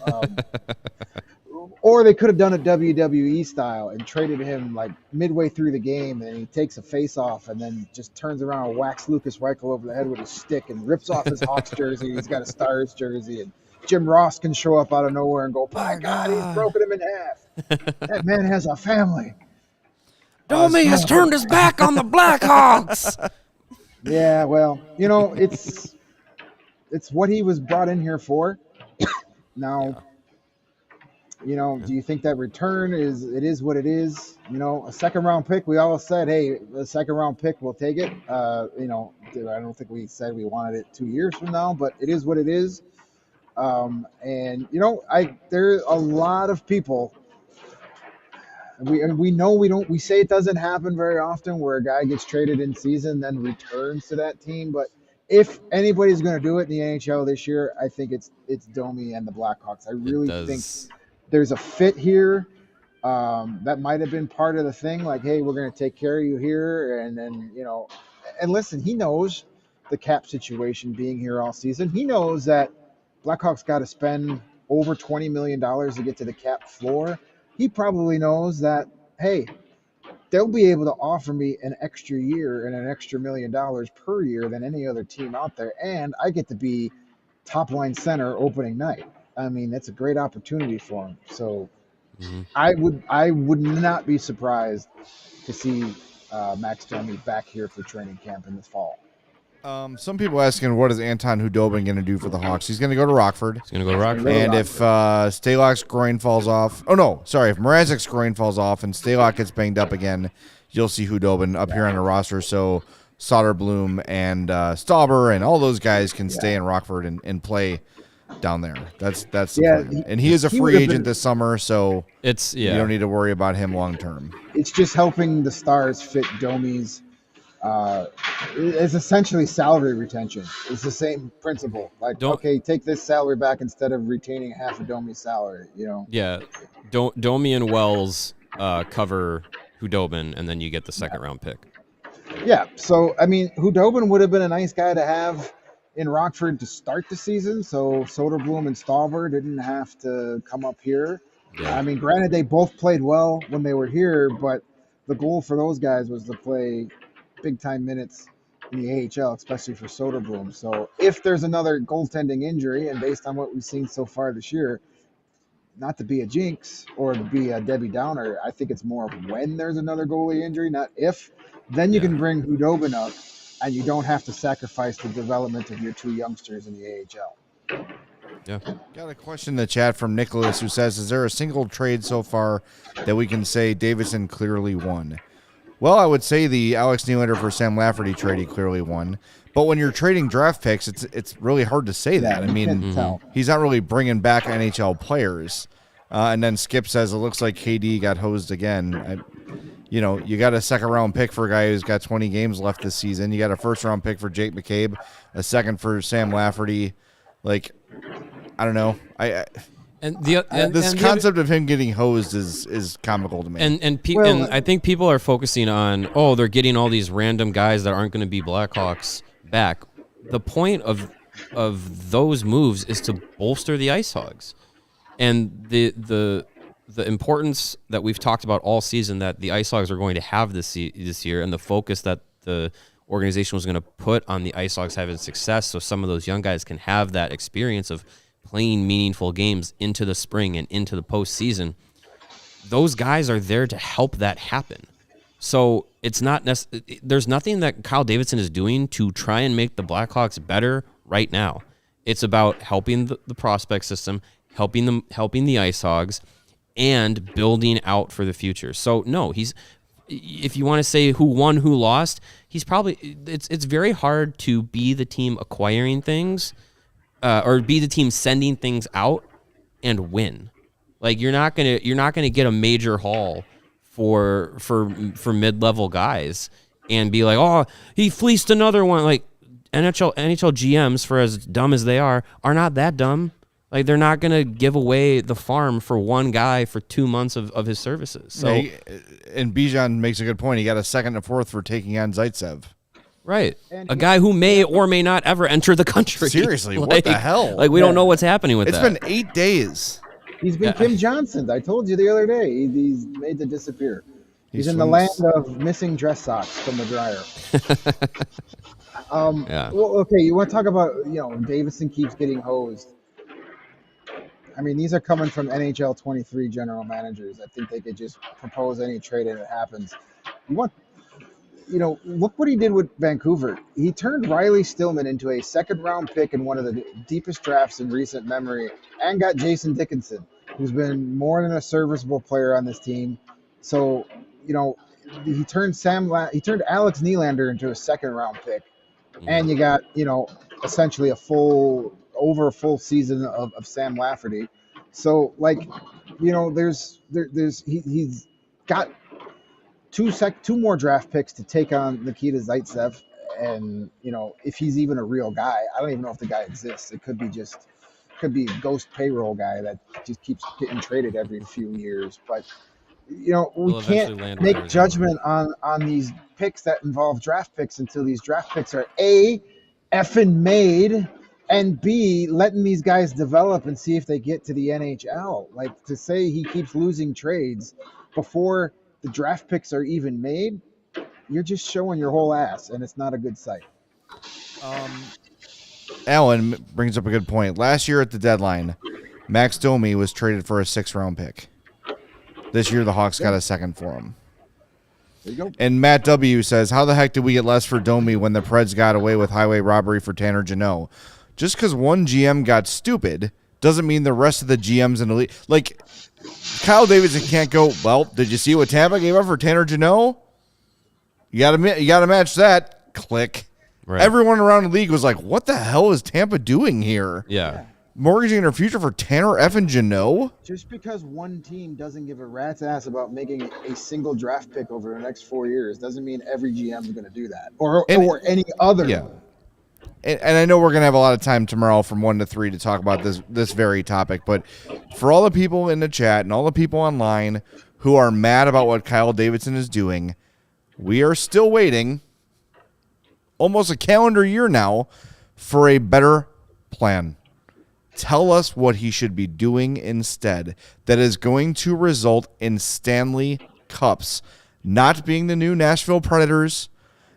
or they could have done a WWE style and traded him like midway through the game, and he takes a face off and then just turns around and whacks Lukas Reichel over the head with his stick and rips off his Hawks jersey. He's got a Stars jersey, and Jim Ross can show up out of nowhere and go, "My God, he's broken him in half. That man has a family." Domi has turned his back on the Blackhawks. Yeah, well, it's what he was brought in here for. Now, do you think that return is what it is? A second round pick, we all said, hey, the second round pick, we'll take it. I don't think we said we wanted it 2 years from now, but it is what it is. There's a lot of people. We say it doesn't happen very often where a guy gets traded in season then returns to that team, but if anybody's going to do it in the NHL this year, I think it's Domi and the Blackhawks. I really think there's a fit here. That might have been part of the thing, like, hey, we're going to take care of you here, and then and listen, he knows the cap situation being here all season. He knows that Blackhawks got to spend over $20 million to get to the cap floor. He probably knows that, hey, they'll be able to offer me an extra year and an extra $1 million per year than any other team out there, and I get to be top line center opening night. I mean, that's a great opportunity for him. So I would not be surprised to see Max Domi back here for training camp in the fall. Some people asking, what is Anton Hudobin going to do for the Hawks? He's going to go to Rockford. And if Stalock's groin falls off, if Mrazek's groin falls off and Stalock gets banged up again, you'll see Hudobin up here on the roster. So Soderblom and Stauber and all those guys can stay in Rockford and play down there. That's the plan. And he is a free agent this summer, so you don't need to worry about him long term. It's just helping the Stars fit Domi's. It's essentially salary retention. It's the same principle. Like, take this salary back instead of retaining half of Domi's salary. Yeah, Domi and Wells cover Hudobin, and then you get the second round pick. Yeah. So I mean, Hudobin would have been a nice guy to have in Rockford to start the season, so Soderblom and Stauber didn't have to come up here. Yeah. I mean, granted, they both played well when they were here, but the goal for those guys was to play big-time minutes in the AHL, especially for Soderblom. So if there's another goaltending injury, and based on what we've seen so far this year, not to be a jinx or to be a Debbie Downer, I think it's more of when there's another goalie injury, not if. Then you can bring Hudobin up, and you don't have to sacrifice the development of your two youngsters in the AHL. Yeah. Got a question in the chat from Nicholas who says, is there a single trade so far that we can say Davidson clearly won? Well, I would say the Alex Nylander for Sam Lafferty trade he clearly won. But when you're trading draft picks, it's really hard to say that. I mean, he's not really bringing back NHL players. And then Skip says, it looks like KD got hosed again. you got a second-round pick for a guy who's got 20 games left this season. You got a first-round pick for Jake McCabe, a second for Sam Lafferty. Like, I don't know. This concept of him getting hosed is comical to me. And I think people are focusing on, they're getting all these random guys that aren't going to be Blackhawks back. The point of those moves is to bolster the Ice Hogs, and the importance that we've talked about all season that the Ice Hogs are going to have this year, and the focus that the organization was going to put on the Ice Hogs having success, so some of those young guys can have that experience of playing meaningful games into the spring and into the postseason. Those guys are there to help that happen. So it's not there's nothing that Kyle Davidson is doing to try and make the Blackhawks better right now. It's about helping the prospect system, helping the Ice Hogs, and building out for the future. So no, if you want to say who won, who lost, it's very hard to be the team acquiring things, or be the team sending things out and win. Like you're not gonna get a major haul for mid-level guys and be like, he fleeced another one. Like NHL GMs, for as dumb as they are not that dumb. Like they're not gonna give away the farm for one guy for 2 months of his services. So, and Bijan makes a good point. He got a second and fourth for taking on Zaitsev. Right, a guy who may or may not ever enter the country. Seriously, what the hell? Like we don't know what's happening with that. It's been 8 days. He's been Kim Johnson. I told you the other day. He's made to disappear. He's in the land of missing dress socks from the dryer. Well, okay, you want to talk about, Davidson keeps getting hosed. I mean, these are coming from NHL 23 general managers. I think they could just propose any trade and it happens. Look what he did with Vancouver. He turned Riley Stillman into a second-round pick in one of the deepest drafts in recent memory, and got Jason Dickinson, who's been more than a serviceable player on this team. So, he turned Alex Nylander into a second-round pick, and you got, essentially a full season of Sam Lafferty. So, he's got two more draft picks to take on Nikita Zaitsev, and if he's even a real guy, I don't even know if the guy exists. It could be a ghost payroll guy that just keeps getting traded every few years. But we can't make judgment on these picks that involve draft picks until these draft picks are A, effing made, and B, letting these guys develop and see if they get to the NHL. Like, to say he keeps losing trades before the draft picks are even made, you're just showing your whole ass, and it's not a good sight. Alan brings up a good point. Last year at the deadline, Max Domi was traded for a 6th-round pick. This year, the Hawks got a second for him. There you go. And Matt W. says, how the heck did we get less for Domi when the Preds got away with highway robbery for Tanner Jeannot? Just because one GM got stupid doesn't mean the rest of the GMs in the league. Like, Kyle Davidson can't go, well, did you see what Tampa gave up for Tanner Jeannot? You got to match that. Click. Right. Everyone around the league was like, what the hell is Tampa doing here? Yeah. Mortgaging their future for Tanner effing Jeannot? Just because one team doesn't give a rat's ass about making a single draft pick over the next 4 years doesn't mean every GM is going to do that. Or any other. Yeah. And I know we're going to have a lot of time tomorrow from 1 to 3 to talk about this very topic, but for all the people in the chat and all the people online who are mad about what Kyle Davidson is doing, we are still waiting almost a calendar year now for a better plan. Tell us what he should be doing instead that is going to result in Stanley Cups, not being the new Nashville Predators,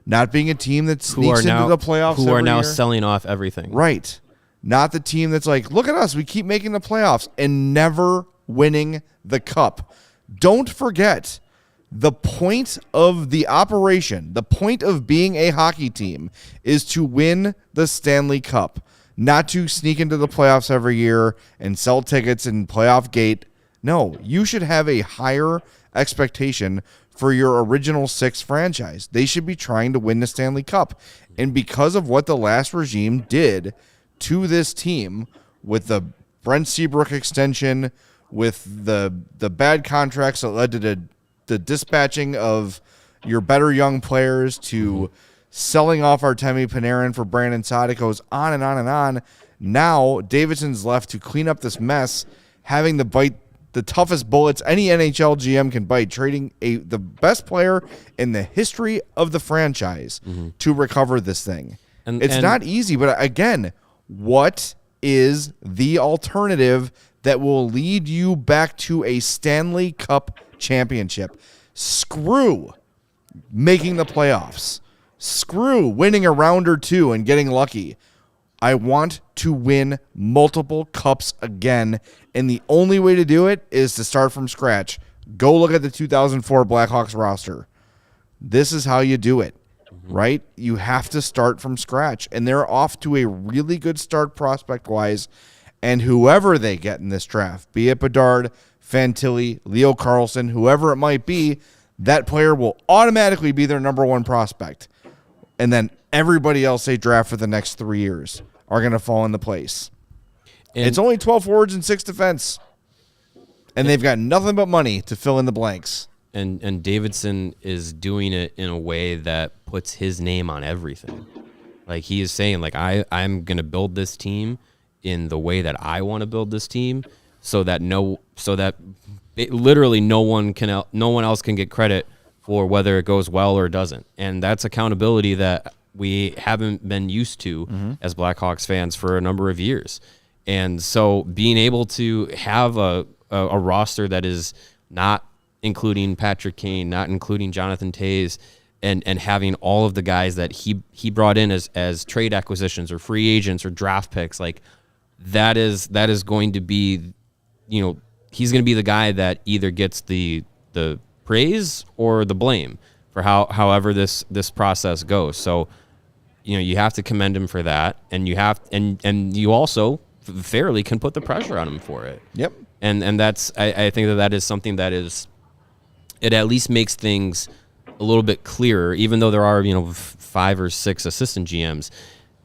not being a team that sneaks into the playoffs who are now year. Selling off everything. Right. Not the team that's like, look at us, we keep making the playoffs and never winning the cup. Don't forget, the point of the operation, the point of being a hockey team is to win the Stanley Cup, not to sneak into the playoffs every year and sell tickets and playoff gate. No, you should have a higher expectation for your original 6 franchise. They should be trying to win the Stanley Cup. And because of what the last regime did to this team with the Brent Seabrook extension, with the bad contracts that led to the the dispatching of your better young players to selling off Artemi Panarin for Brandon Saad. It goes on and on and on. Now Davidson's left to clean up this mess, having to bite the toughest bullets any NHL GM can bite, trading the best player in the history of the franchise to recover this thing. And it's not easy, but again, what is the alternative that will lead you back to a Stanley Cup championship? Screw making the playoffs. Screw winning a round or two and getting lucky. I want to win multiple cups again, and the only way to do it is to start from scratch. Go look at the 2004 Blackhawks roster. This is how you do it, right? You have to start from scratch, and they're off to a really good start prospect-wise, and whoever they get in this draft, be it Bedard, Fantilli, Leo Carlson, whoever it might be, that player will automatically be their number one prospect. And then everybody else they draft for the next 3 years are going to fall into place. And it's only 12 forwards and 6 defense. And they've got nothing but money to fill in the blanks. And Davidson is doing it in a way that puts his name on everything. Like, he is saying, like, I'm going to build this team in the way that I want to build this team, so that literally no one else can get credit for whether it goes well or doesn't. And that's accountability that we haven't been used to as Blackhawks fans for a number of years. And so being able to have a roster that is not including Patrick Kane, not including Jonathan Toews, and having all of the guys that he brought in as trade acquisitions or free agents or draft picks, like that is going to be, he's going to be the guy that either gets the praise or the blame for however this process goes. So, you have to commend him for that, and you also fairly can put the pressure on him for it. Yep. And that's I think that is something that it at least makes things a little bit clearer, even though there are 5 or 6 assistant GMs.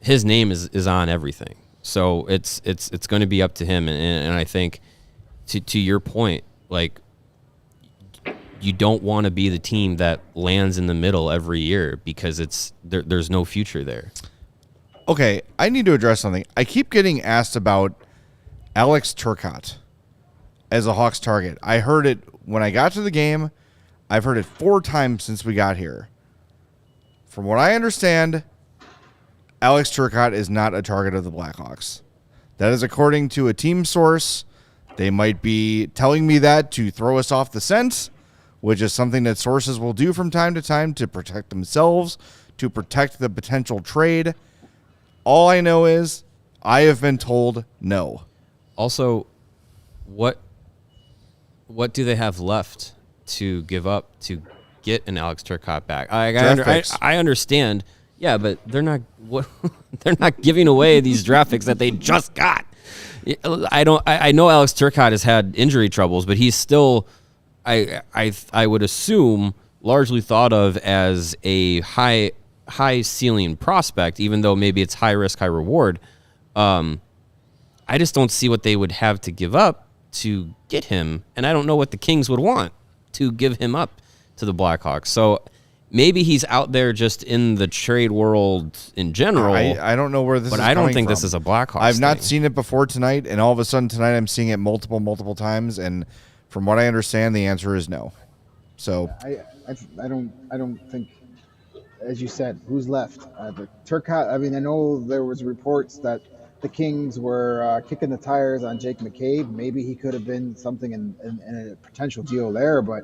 His name is on everything, so it's going to be up to him. And I think to your point, like, you don't want to be the team that lands in the middle every year, because there's no future there. Okay, I need to address something. I keep getting asked about Alex Turcotte as a Hawks target. I heard it when I got to the game. I've heard it 4 times since we got here. From what I understand, Alex Turcotte is not a target of the Blackhawks. That is according to a team source. They might be telling me that to throw us off the scent, which is something that sources will do from time to time to protect themselves, to protect the potential trade. All I know is I have been told no. Also, what do they have left to give up to get an Alex Turcotte back? I understand, yeah, but they're not giving away these draft picks that they just got. I know Alex Turcotte has had injury troubles, but he's still, I would assume, largely thought of as a high ceiling prospect, even though maybe it's high risk, high reward. I just don't see what they would have to give up to get him, and I don't know what the Kings would want to give him up to the Blackhawks. So maybe he's out there just in the trade world in general. I don't know where this is coming from. But I don't think this is a Blackhawks I've not thing. seen it before tonight, and all of a sudden tonight I'm seeing it multiple times, and from what I understand, the answer is no. So I don't think, as you said, who's left? But Turcotte, I mean, I know there was reports that the Kings were kicking the tires on Jake McCabe. Maybe he could have been something in a potential deal there, but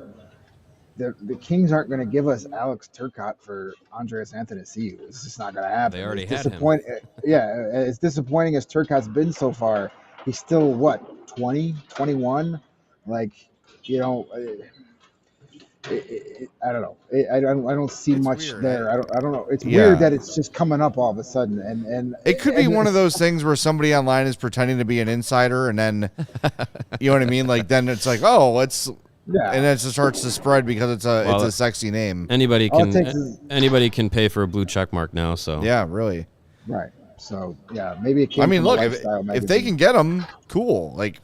the Kings aren't going to give us Alex Turcotte for Andreas Anthony. It's just not going to happen. They already had him. Yeah, as disappointing as Turcotte's been so far, he's still, 20, 21? Like, I don't know. I don't see It's much weird. there. I don't know. It's Yeah. weird that it's just coming up all of a sudden, and it could be one of those things where somebody online is pretending to be an insider, and then you know what I mean. Like then it's like, oh, let's, and then it just starts to spread because it's a sexy name. Anybody All it takes is- can pay for a blue check mark now. So Yeah, really. right. So yeah, maybe it came. I mean, from look, Lifestyle if they magazine. can get them, cool. Like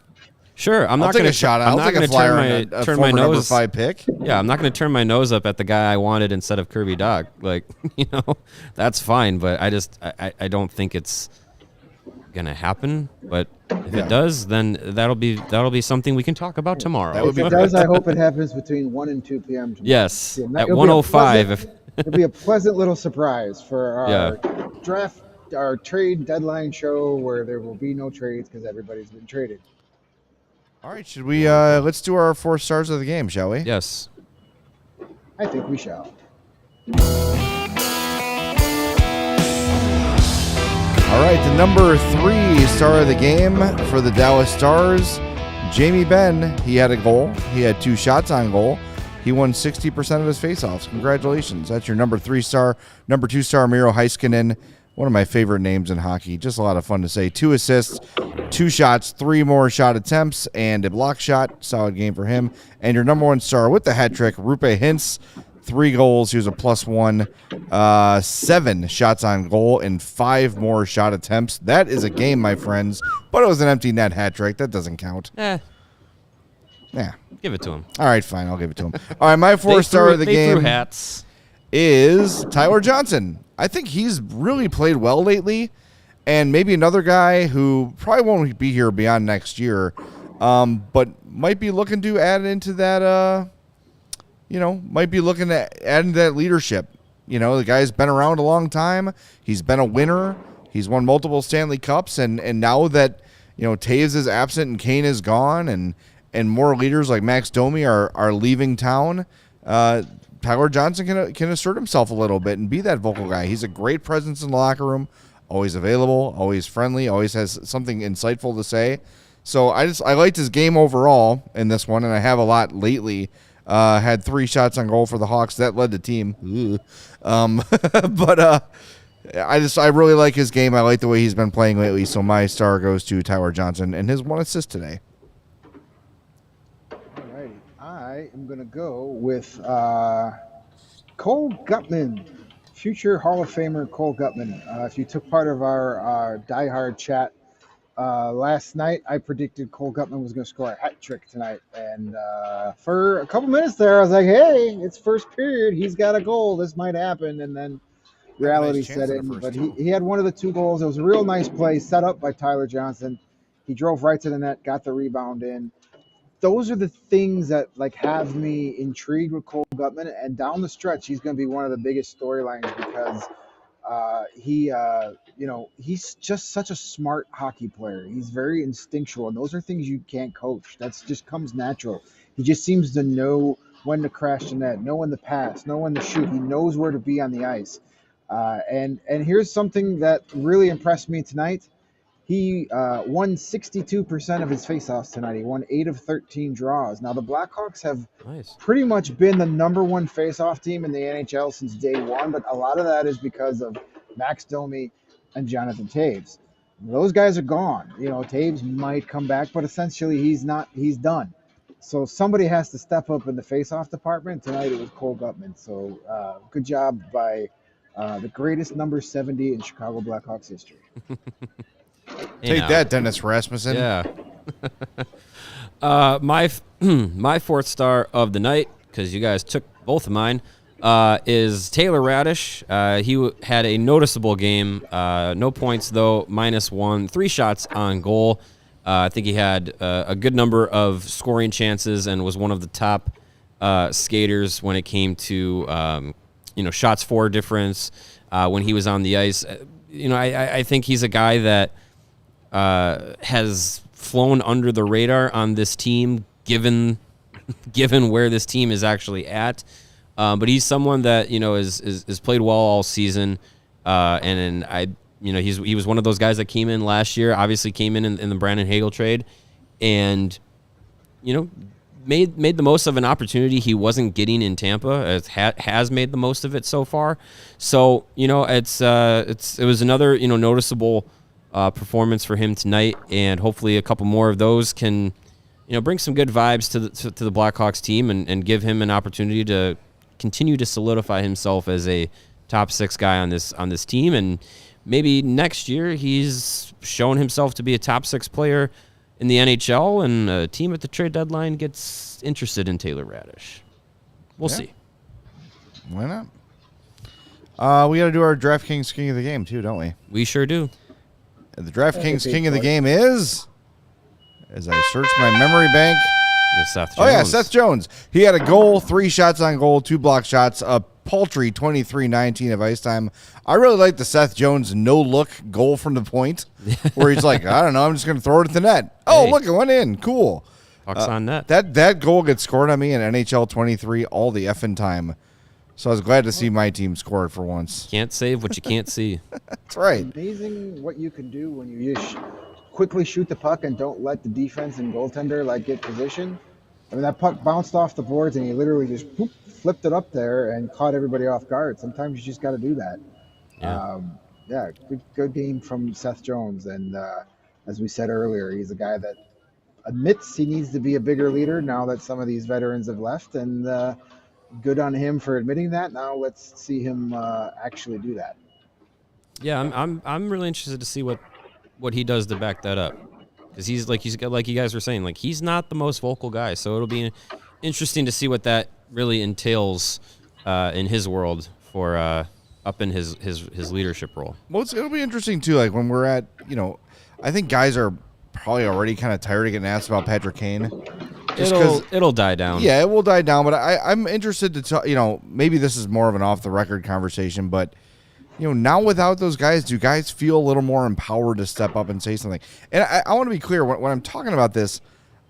Sure, I'm I'll not take going a shot. I'll take a flyer on a turn my former number nose. 5 pick. Yeah, I'm not going to turn my nose up at the guy I wanted instead of Kirby Dach. Like, that's fine, but I don't think it's going to happen. But if it does, then that'll be something we can talk about tomorrow. That would be If it does, I hope it happens between 1 and 2 p.m. tomorrow. Yes, It'll at be a 1:05. It'll be a pleasant little surprise for our draft, our trade deadline show where there will be no trades because everybody's been traded. All right, should we let's do our 4 stars of the game, shall we? Yes. I think we shall. All right, the number 3 star of the game for the Dallas Stars, Jamie Benn. He had a goal. He had 2 shots on goal. He won 60% of his faceoffs. Congratulations. That's your number 3 star. Number 2 star, Miro Heiskanen. One of my favorite names in hockey. Just a lot of fun to say. 2 assists, 2 shots, 3 more shot attempts, and a block shot. Solid game for him. And your number 1 star with the hat trick, Rupe Hintz. 3 goals. He was a +1. 7 shots on goal and 5 more shot attempts. That is a game, my friends. But it was an empty net hat trick. That doesn't count. Yeah. Give it to him. All right, fine. I'll give it to him. All right, my 4 star of the game threw hats. is Tyler Johnson. I think he's really played well lately, and maybe another guy who probably won't be here beyond next year, but might be looking to add into that, might be looking to add into that leadership. The guy's been around a long time. He's been a winner. He's won multiple Stanley Cups, and now that, Taves is absent and Kane is gone, and more leaders like Max Domi are leaving town, Tyler Johnson can assert himself a little bit and be that vocal guy. He's a great presence in the locker room, always available, always friendly, always has something insightful to say. So I liked his game overall in this one, and I have a lot lately. Had 3 shots on goal for the Hawks. That led the team. But I really like his game. I like the way he's been playing lately. So my star goes to Tyler Johnson and his 1 assist today. I am going to go with Cole Guttman, future Hall of Famer Cole Guttman. If you took part of our diehard chat last night, I predicted Cole Guttman was going to score a hat trick tonight. And for a couple minutes there, I was like, hey, it's first period. He's got a goal. This might happen. And then reality set in. But he had one of the 2 goals. It was a real nice play set up by Tyler Johnson. He drove right to the net, got the rebound in. Those are the things that have me intrigued with Cole Guttman, and down the stretch, he's going to be one of the biggest storylines because he's just such a smart hockey player. He's very instinctual, and those are things you can't coach. That just comes natural. He just seems to know when to crash the net, know when to pass, know when to shoot. He knows where to be on the ice. And here's something that really impressed me tonight. He won 62% of his faceoffs tonight. He won 8 of 13 draws. Now, the Blackhawks have pretty much been the number 1 faceoff team in the NHL since day one, but a lot of that is because of Max Domi and Jonathan Taves. Those guys are gone. Taves might come back, but essentially he's done. So somebody has to step up in the faceoff department. Tonight it was Cole Guttman. So good job by the greatest number 70 in Chicago Blackhawks history. Take that, Dennis Rasmussen. Yeah. My 4th star of the night, because you guys took both of mine, is Taylor Radish. He had a noticeable game. No points, though, -1, 3 shots on goal. I think he had a good number of scoring chances and was one of the top skaters when it came to shots for difference when he was on the ice. I think he's a guy that has flown under the radar on this team, given where this team is actually at. But he's someone that is played well all season, and he was one of those guys that came in last year. Obviously, came in the Brandon Hagel trade, and made the most of an opportunity he wasn't getting in Tampa. Has made the most of it so far. So it was another noticeable performance for him tonight, and hopefully a couple more of those can bring some good vibes to the Blackhawks team and give him an opportunity to continue to solidify himself as a top 6 guy on this team. And maybe next year he's shown himself to be a top 6 player in the NHL and a team at the trade deadline gets interested in Taylor Radish. We'll see. Why not? We got to do our DraftKings King of the Game, too, don't we? We sure do. And the DraftKings King of the Game is, as I search my memory bank, Seth Jones. Oh, yeah, Seth Jones. He had a goal, 3 shots on goal, 2 block shots, a paltry 23-19 of ice time. I really like the Seth Jones no-look goal from the point, where he's like, I don't know, I'm just going to throw it at the net. Oh, look, it went in. Cool. Puck's on net. That goal gets scored on me in NHL 23 all the effing time. So I was glad to see my team score it for once. Can't save what you can't see. That's right. Amazing what you can do when you just quickly shoot the puck and don't let the defense and goaltender get position. I mean, that puck bounced off the boards and he literally just flipped it up there and caught everybody off guard. Sometimes you just got to do that. Yeah. Good game from Seth Jones. And as we said earlier, he's a guy that admits he needs to be a bigger leader now that some of these veterans have left. And good on him for admitting that. Now let's see him actually do that. Yeah, I'm really interested to see what he does to back that up, because he's like you guys were saying, like, he's not the most vocal guy, so it'll be interesting to see what that really entails in his world for up in his leadership role. Well, it'll be interesting too. Like when we're at, I think guys are probably already kind of tired of getting asked about Patrick Kane. It'll die down. Yeah, it will die down. But I'm interested to talk. Maybe this is more of an off the record conversation, but now without those guys, do guys feel a little more empowered to step up and say something? And I want to be clear when I'm talking about this.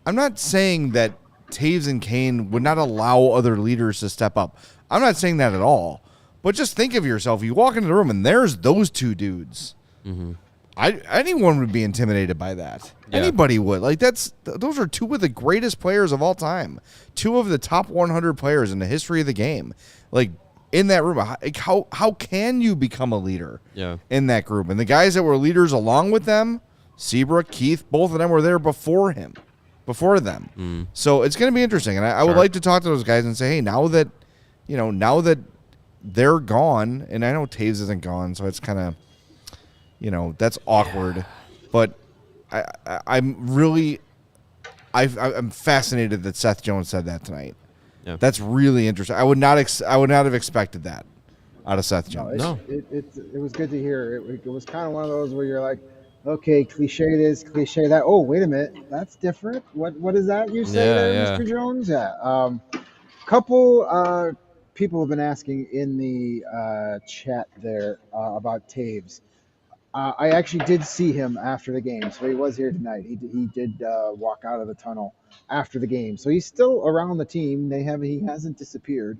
I'm not saying that Taves and Kane would not allow other leaders to step up. I'm not saying that at all. But just think of yourself. You walk into the room and there's those two dudes. Mm-hmm. Anyone would be intimidated by that. Yeah. Anybody would. Like those are two of the greatest players of all time. 2 of the top 100 players in the history of the game. Like in that room, how can you become a leader? Yeah. In that group? And the guys that were leaders along with them, Seabrook, Keith, both of them were there before them. So it's going to be interesting. And I would like to talk to those guys and say, hey, now that they're gone, and I know Taves isn't gone, so it's kind of, that's awkward. But I'm fascinated that Seth Jones said that tonight. Yeah. That's really interesting. I would not have expected that out of Seth Jones. No. It was good to hear. It was kind of one of those where you're like, okay, cliche this, cliche that. Oh, wait a minute, that's different. What is that you say there, Mr. Jones? Yeah. Couple people have been asking in the chat there about Taves. I actually did see him after the game, so he was here tonight. He did walk out of the tunnel after the game, so he's still around the team. He hasn't disappeared.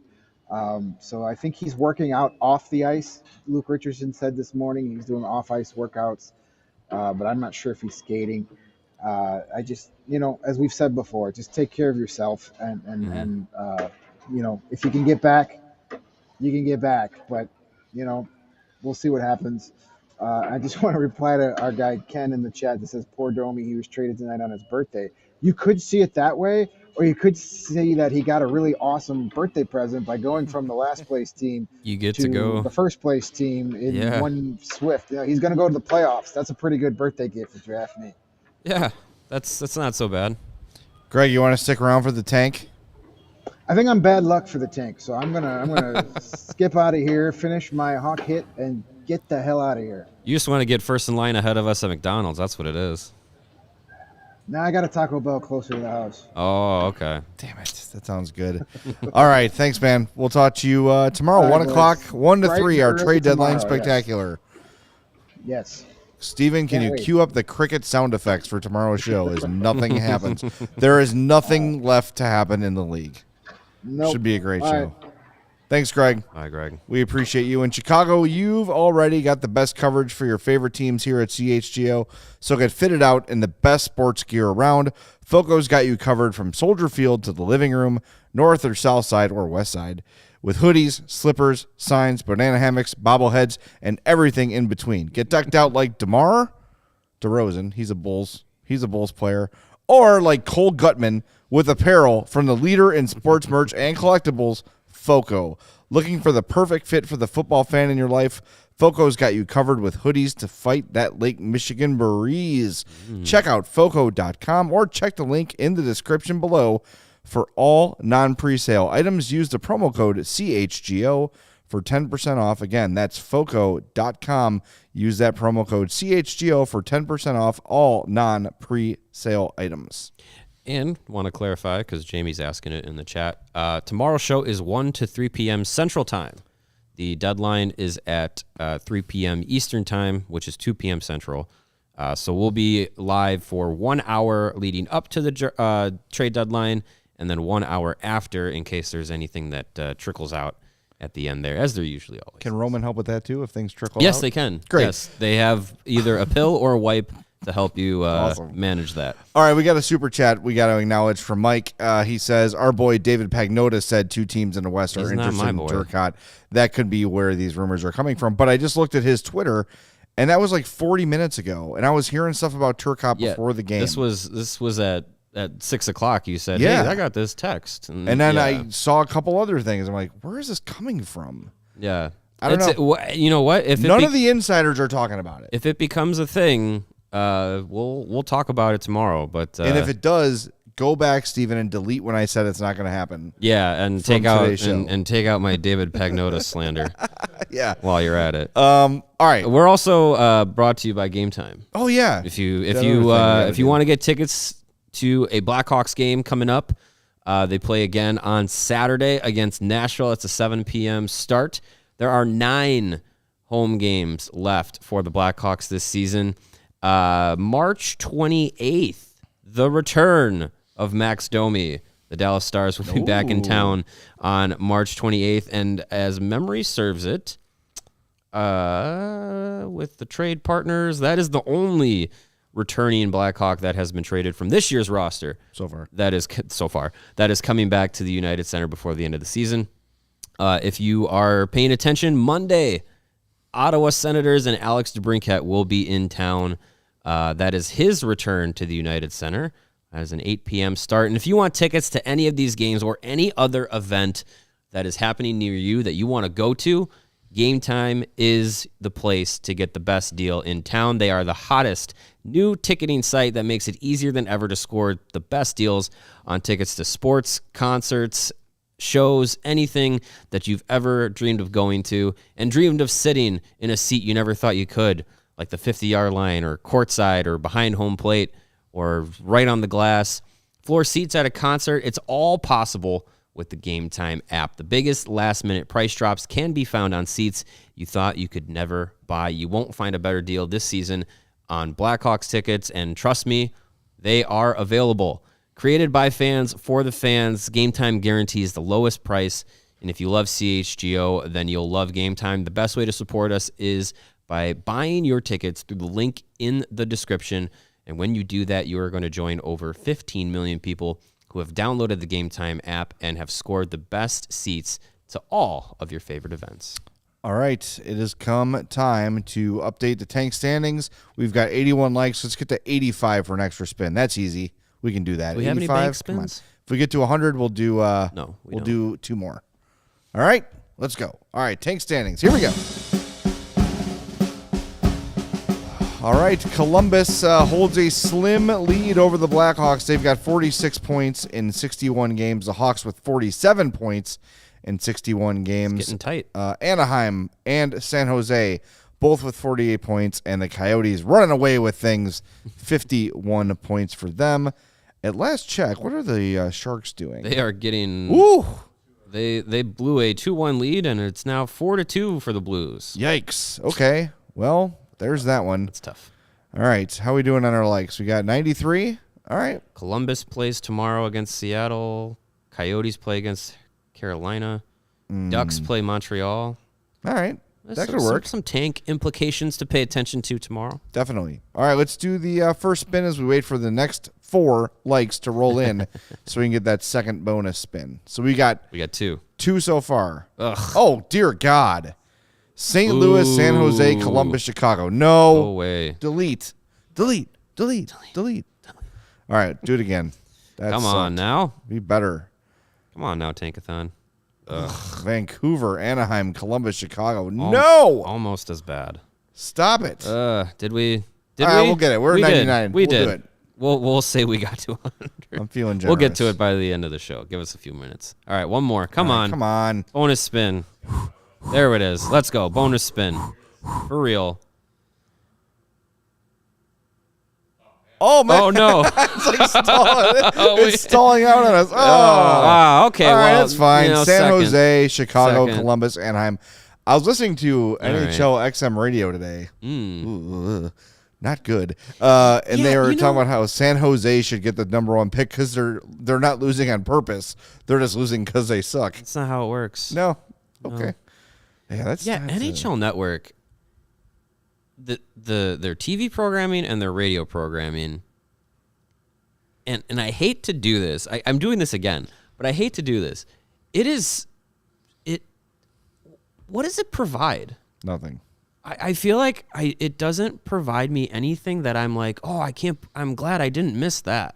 So I think he's working out off the ice. Luke Richardson said this morning he's doing off-ice workouts, but I'm not sure if he's skating. I just, as we've said before, just take care of yourself, and if you can get back, you can get back. But we'll see what happens. I just want to reply to our guy Ken in the chat that says, poor Domi, he was traded tonight on his birthday. You could see it that way, or you could see that he got a really awesome birthday present by going from the last place team to go the first place team in one swift. He's going to go to the playoffs. That's a pretty good birthday gift if you ask me. Yeah, that's not so bad. Greg, you want to stick around for the tank? I think I'm bad luck for the tank, so I'm gonna skip out of here, finish my Hawk hit, and get the hell out of here. You just want to get first in line ahead of us at McDonald's. That's what it is. Now I got a Taco Bell closer to the house. Oh, okay. Damn it. That sounds good. All right. Thanks, man. We'll talk to you tomorrow, All right, 1 o'clock, 1 to Bright 3, our and trade early deadline tomorrow, spectacular. Yes. Steven, can Can't you wait. cue up the cricket sound effects for tomorrow's show as nothing happens? There is nothing left to happen in the league. Nope. Should be a great All show. right. Thanks, Greg. Hi, Greg. We appreciate you. In Chicago, you've already got the best coverage for your favorite teams here at CHGO, so get fitted out in the best sports gear around. Foco's got you covered from Soldier Field to the living room, north or south side or west side, with hoodies, slippers, signs, banana hammocks, bobbleheads, and everything in between. Get decked out like DeMar DeRozan, he's a Bulls player, or like Cole Guttman with apparel from the leader in sports merch and collectibles, Foco. Looking for the perfect fit for the football fan in your life? FOCO's got you covered with hoodies to fight that Lake Michigan breeze. Check out FOCO.com or check the link in the description below for all non-presale items. Use the promo code CHGO for 10% off. Again, that's FOCO.com. Use that promo code CHGO for 10% off all non-presale items. And want to clarify, because Jamie's asking it in the chat, tomorrow's show is 1 to 3 p.m. Central Time. The deadline is at 3 p.m. Eastern Time, which is 2 p.m. Central. So we'll be live for 1 hour leading up to the trade deadline, and then 1 hour after in case there's anything that trickles out at the end there, as there usually always. Can Roman help with that too if things trickle out? Yes, they can. Great. Yes, they have either a pill or a wipe to help you Awesome. manage that. All right, we got a super chat we got to acknowledge from Mike. He says, our boy David Pagnotta said 2 teams in the West are He's not interested my in boy. Turcotte. That could be where these rumors are coming from. But I just looked at his Twitter, and that was like 40 minutes ago, and I was hearing stuff about Turcotte before the game. This was at 6 o'clock. You said, Yeah. hey, I got this text. And then I saw a couple other things. I'm like, where is this coming from? Yeah. I don't know. You know what? If None of the insiders are talking about it. if it becomes a thing, we'll talk about it tomorrow. But And if it does, go back, Steven, and delete when I said it's not going to happen. yeah, and From take out today's show. and take out my David Pagnotta slander Yeah. while you're at it. All right. We're also brought to you by Game Time. Oh, yeah. If you That other thing we gotta if you do. want to get tickets to a Blackhawks game coming up, they play again on Saturday against Nashville. It's a 7 p.m. start. There are 9 home games left for the Blackhawks this season. March 28th, the return of Max Domi. The Dallas Stars will be back in town on March 28th, and as memory serves it, with the trade partners, that is the only returning Blackhawk that has been traded from this year's roster So far. that is coming back to the United Center before the end of the season. If you are paying attention, Monday, Ottawa Senators and Alex DeBrincat will be in town. That is his return to the United Center. That is an 8 p.m. start. And if you want tickets to any of these games or any other event that is happening near you that you want to go to, Game Time is the place to get the best deal in town. They are the hottest new ticketing site that makes it easier than ever to score the best deals on tickets to sports, concerts, shows, anything that you've ever dreamed of going to and dreamed of sitting in a seat you never thought you could, like the 50-yard line or courtside or behind home plate or right on the glass. Floor seats at a concert, it's all possible with the Game Time app. The biggest last-minute price drops can be found on seats you thought you could never buy. You won't find a better deal this season on Blackhawks tickets, and trust me, they are available. Created by fans for the fans, Game Time guarantees the lowest price. And if you love CHGO, then you'll love Game Time. The best way to support us is by buying your tickets through the link in the description. And when you do that, you are going to join over 15 million people who have downloaded the Game Time app and have scored the best seats to all of your favorite events. All right, it has come time to update the tank standings. We've got 81 likes. Let's get to 85 for an extra spin. That's easy. We can do that. Do we have any 85? bank Come on. spins? If we get to 100, we'll do No, we we'll don't. do 2 more. All right, let's go. All right, tank standings. Here we go. All right, Columbus holds a slim lead over the Blackhawks. They've got 46 points in 61 games. The Hawks with 47 points in 61 games. Getting tight. Anaheim and San Jose, both with 48 points, and the Coyotes running away with things, 51 points for them. At last check, what are the Sharks doing? They are getting... Ooh, They blew a 2-1 lead, and it's now 4-2 for the Blues. yikes. Okay, well, there's that one. It's tough. All right, how we doing on our likes? We got 93. All right, Columbus plays tomorrow against Seattle. Coyotes play against Carolina. Ducks play Montreal. all right. That could work. Some tank implications to pay attention to tomorrow. Definitely. All right, let's do the first spin as we wait for the next 4 likes to roll in so we can get that second bonus spin. So we got We got 2. 2 so far. Ugh. Oh, dear God. St. Louis, San Jose, Ooh. Columbus, Chicago. Go No. away. Delete. All right, do it again. That Come on sucked. now. Be better. Come on now, Tankathon. Vancouver, Anaheim, Columbus, Chicago. No! Almost as bad. Stop it. Did we? All right, we'll get it. We're at 99. We We'll did. do it. We'll say we got to 100. I'm feeling generous. We'll get to it by the end of the show. Give us a few minutes. All right, one more. Come on. Come on. Bonus spin. There it is. Let's go. Bonus spin. For real. Oh, man. Oh, no. It's like stalling. It's stalling out on us. Okay. All right, well, that's fine. San second. Jose, Chicago, Second. Columbus, Anaheim. I was listening to right. NHL XM radio today. Ooh, not good. And Yeah, they were talking about how San Jose should get the number 1 pick because they're not losing on purpose. They're just losing because they suck. That's not how it works. No. Okay. Yeah, that's NHL Network. Their TV programming and their radio programming. And I hate to do this. I'm doing this again, but I hate to do this. What does it provide? nothing. I feel like it doesn't provide me anything that I'm like, I'm glad I didn't miss that.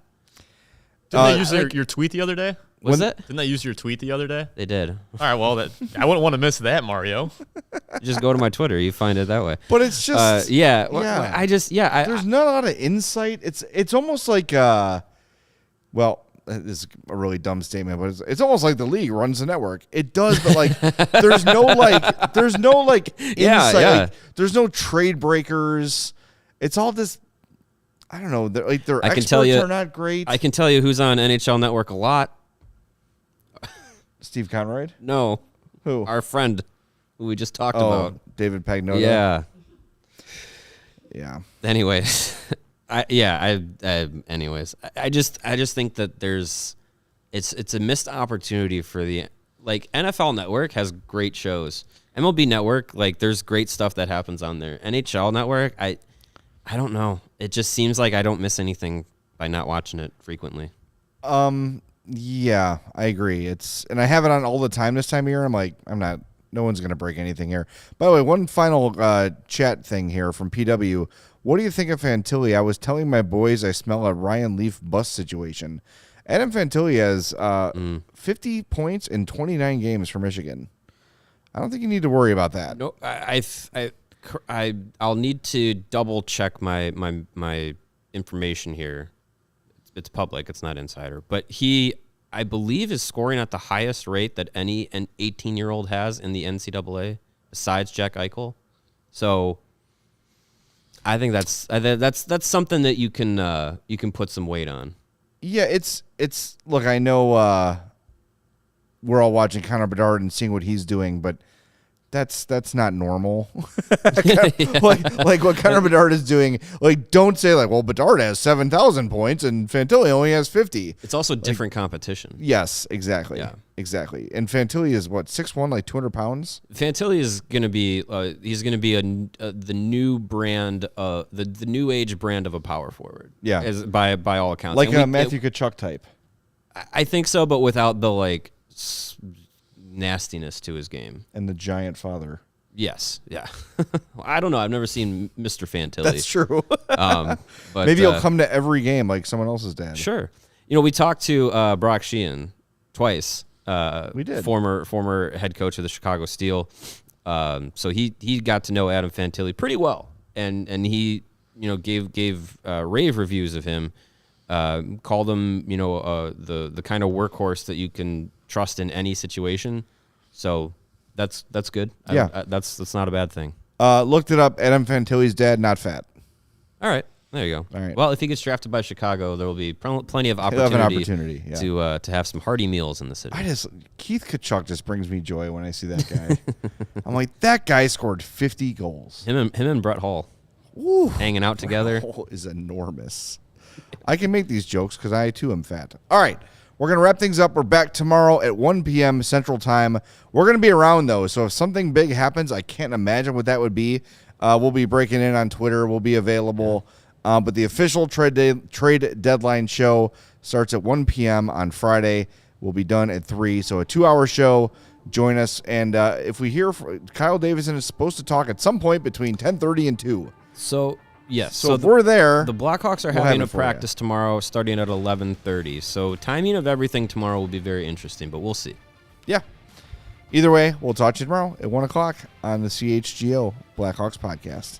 Didn't they use your tweet the other day? Didn't they use your tweet the other day? They did. All right, well, I wouldn't want to miss that, Mario. Just go to my Twitter. You find it that way. But it's just there's not a lot of insight. It's almost like well, this is a really dumb statement, but it's almost like the league runs the network. It does, but like there's no insight. Yeah. Like, there's no trade breakers. It's all this. I don't know. Their experts are not great. I can tell you who's on NHL Network a lot. Steve Conroyd? No. Who? Our friend who we just talked about. David Pagnotta? Yeah. Yeah. Anyways. Anyways. I just think that it's a missed opportunity for the NFL Network has great shows. MLB Network, there's great stuff that happens on there. NHL Network, I don't know. It just seems like I don't miss anything by not watching it frequently. Yeah, I agree. And I have it on all the time this time of year. I'm like, no one's going to break anything here. By the way, one final chat thing here from PW. What do you think of Fantilli? I was telling my boys I smell a Ryan Leaf bust situation. Adam Fantilli has 50 points in 29 games for Michigan. I don't think you need to worry about that. No, I'll need to double check my information here. It's public. It's not insider. But he, I believe, is scoring at the highest rate that an 18-year-old has in the NCAA, besides Jack Eichel. So I think that's something that you can put some weight on. Yeah, it's look. I know we're all watching Connor Bedard and seeing what he's doing, but that's not normal. Like what Connor Bedard is doing. Don't say well, Bedard has 7,000 points and Fantilli only has 50. It's also different competition. Yes, exactly. Yeah, exactly. And Fantilli is what 6'1", 200 pounds. Fantilli is going to be the new brand, the new age brand of a power forward. Yeah, by all accounts, like a Matthew Tkachuk type. I think so, but without the nastiness to his game and the giant father. Yes, yeah. I don't know. I've never seen Mr. Fantilli. That's true. But maybe he'll come to every game like someone else's dad. Sure. We talked to Brock Sheehan twice. We did. Former head coach of the Chicago Steel. So he got to know Adam Fantilli pretty well, and he gave rave reviews of him. Called him the kind of workhorse that you can trust in any situation. So that's good. Yeah. That's not a bad thing. Looked it up. Adam Fantilli's dad, not fat. All right. There you go. All right. Well, if he gets drafted by Chicago, there will be plenty of opportunity, to have some hearty meals in the city. Keith Tkachuk just brings me joy when I see that guy. I'm like, that guy scored 50 goals. Him and Brett Hull hanging out together. Brett Hull is enormous. I can make these jokes because I, too, am fat. All right. We're going to wrap things up. We're back tomorrow at 1 p.m. Central Time. We're going to be around, though, so if something big happens, I can't imagine what that would be. We'll be breaking in on Twitter. We'll be available. But the official trade deadline show starts at 1 p.m. on Friday. We'll be done at 3, so a 2-hour show. Join us. And if we hear Kyle Davison is supposed to talk at some point between 10:30 and 2. So... Yes. So if we're there, the Blackhawks are having a practice tomorrow starting at 11:30. So timing of everything tomorrow will be very interesting, but we'll see. Yeah. Either way, we'll talk to you tomorrow at 1 o'clock on the CHGO Blackhawks podcast.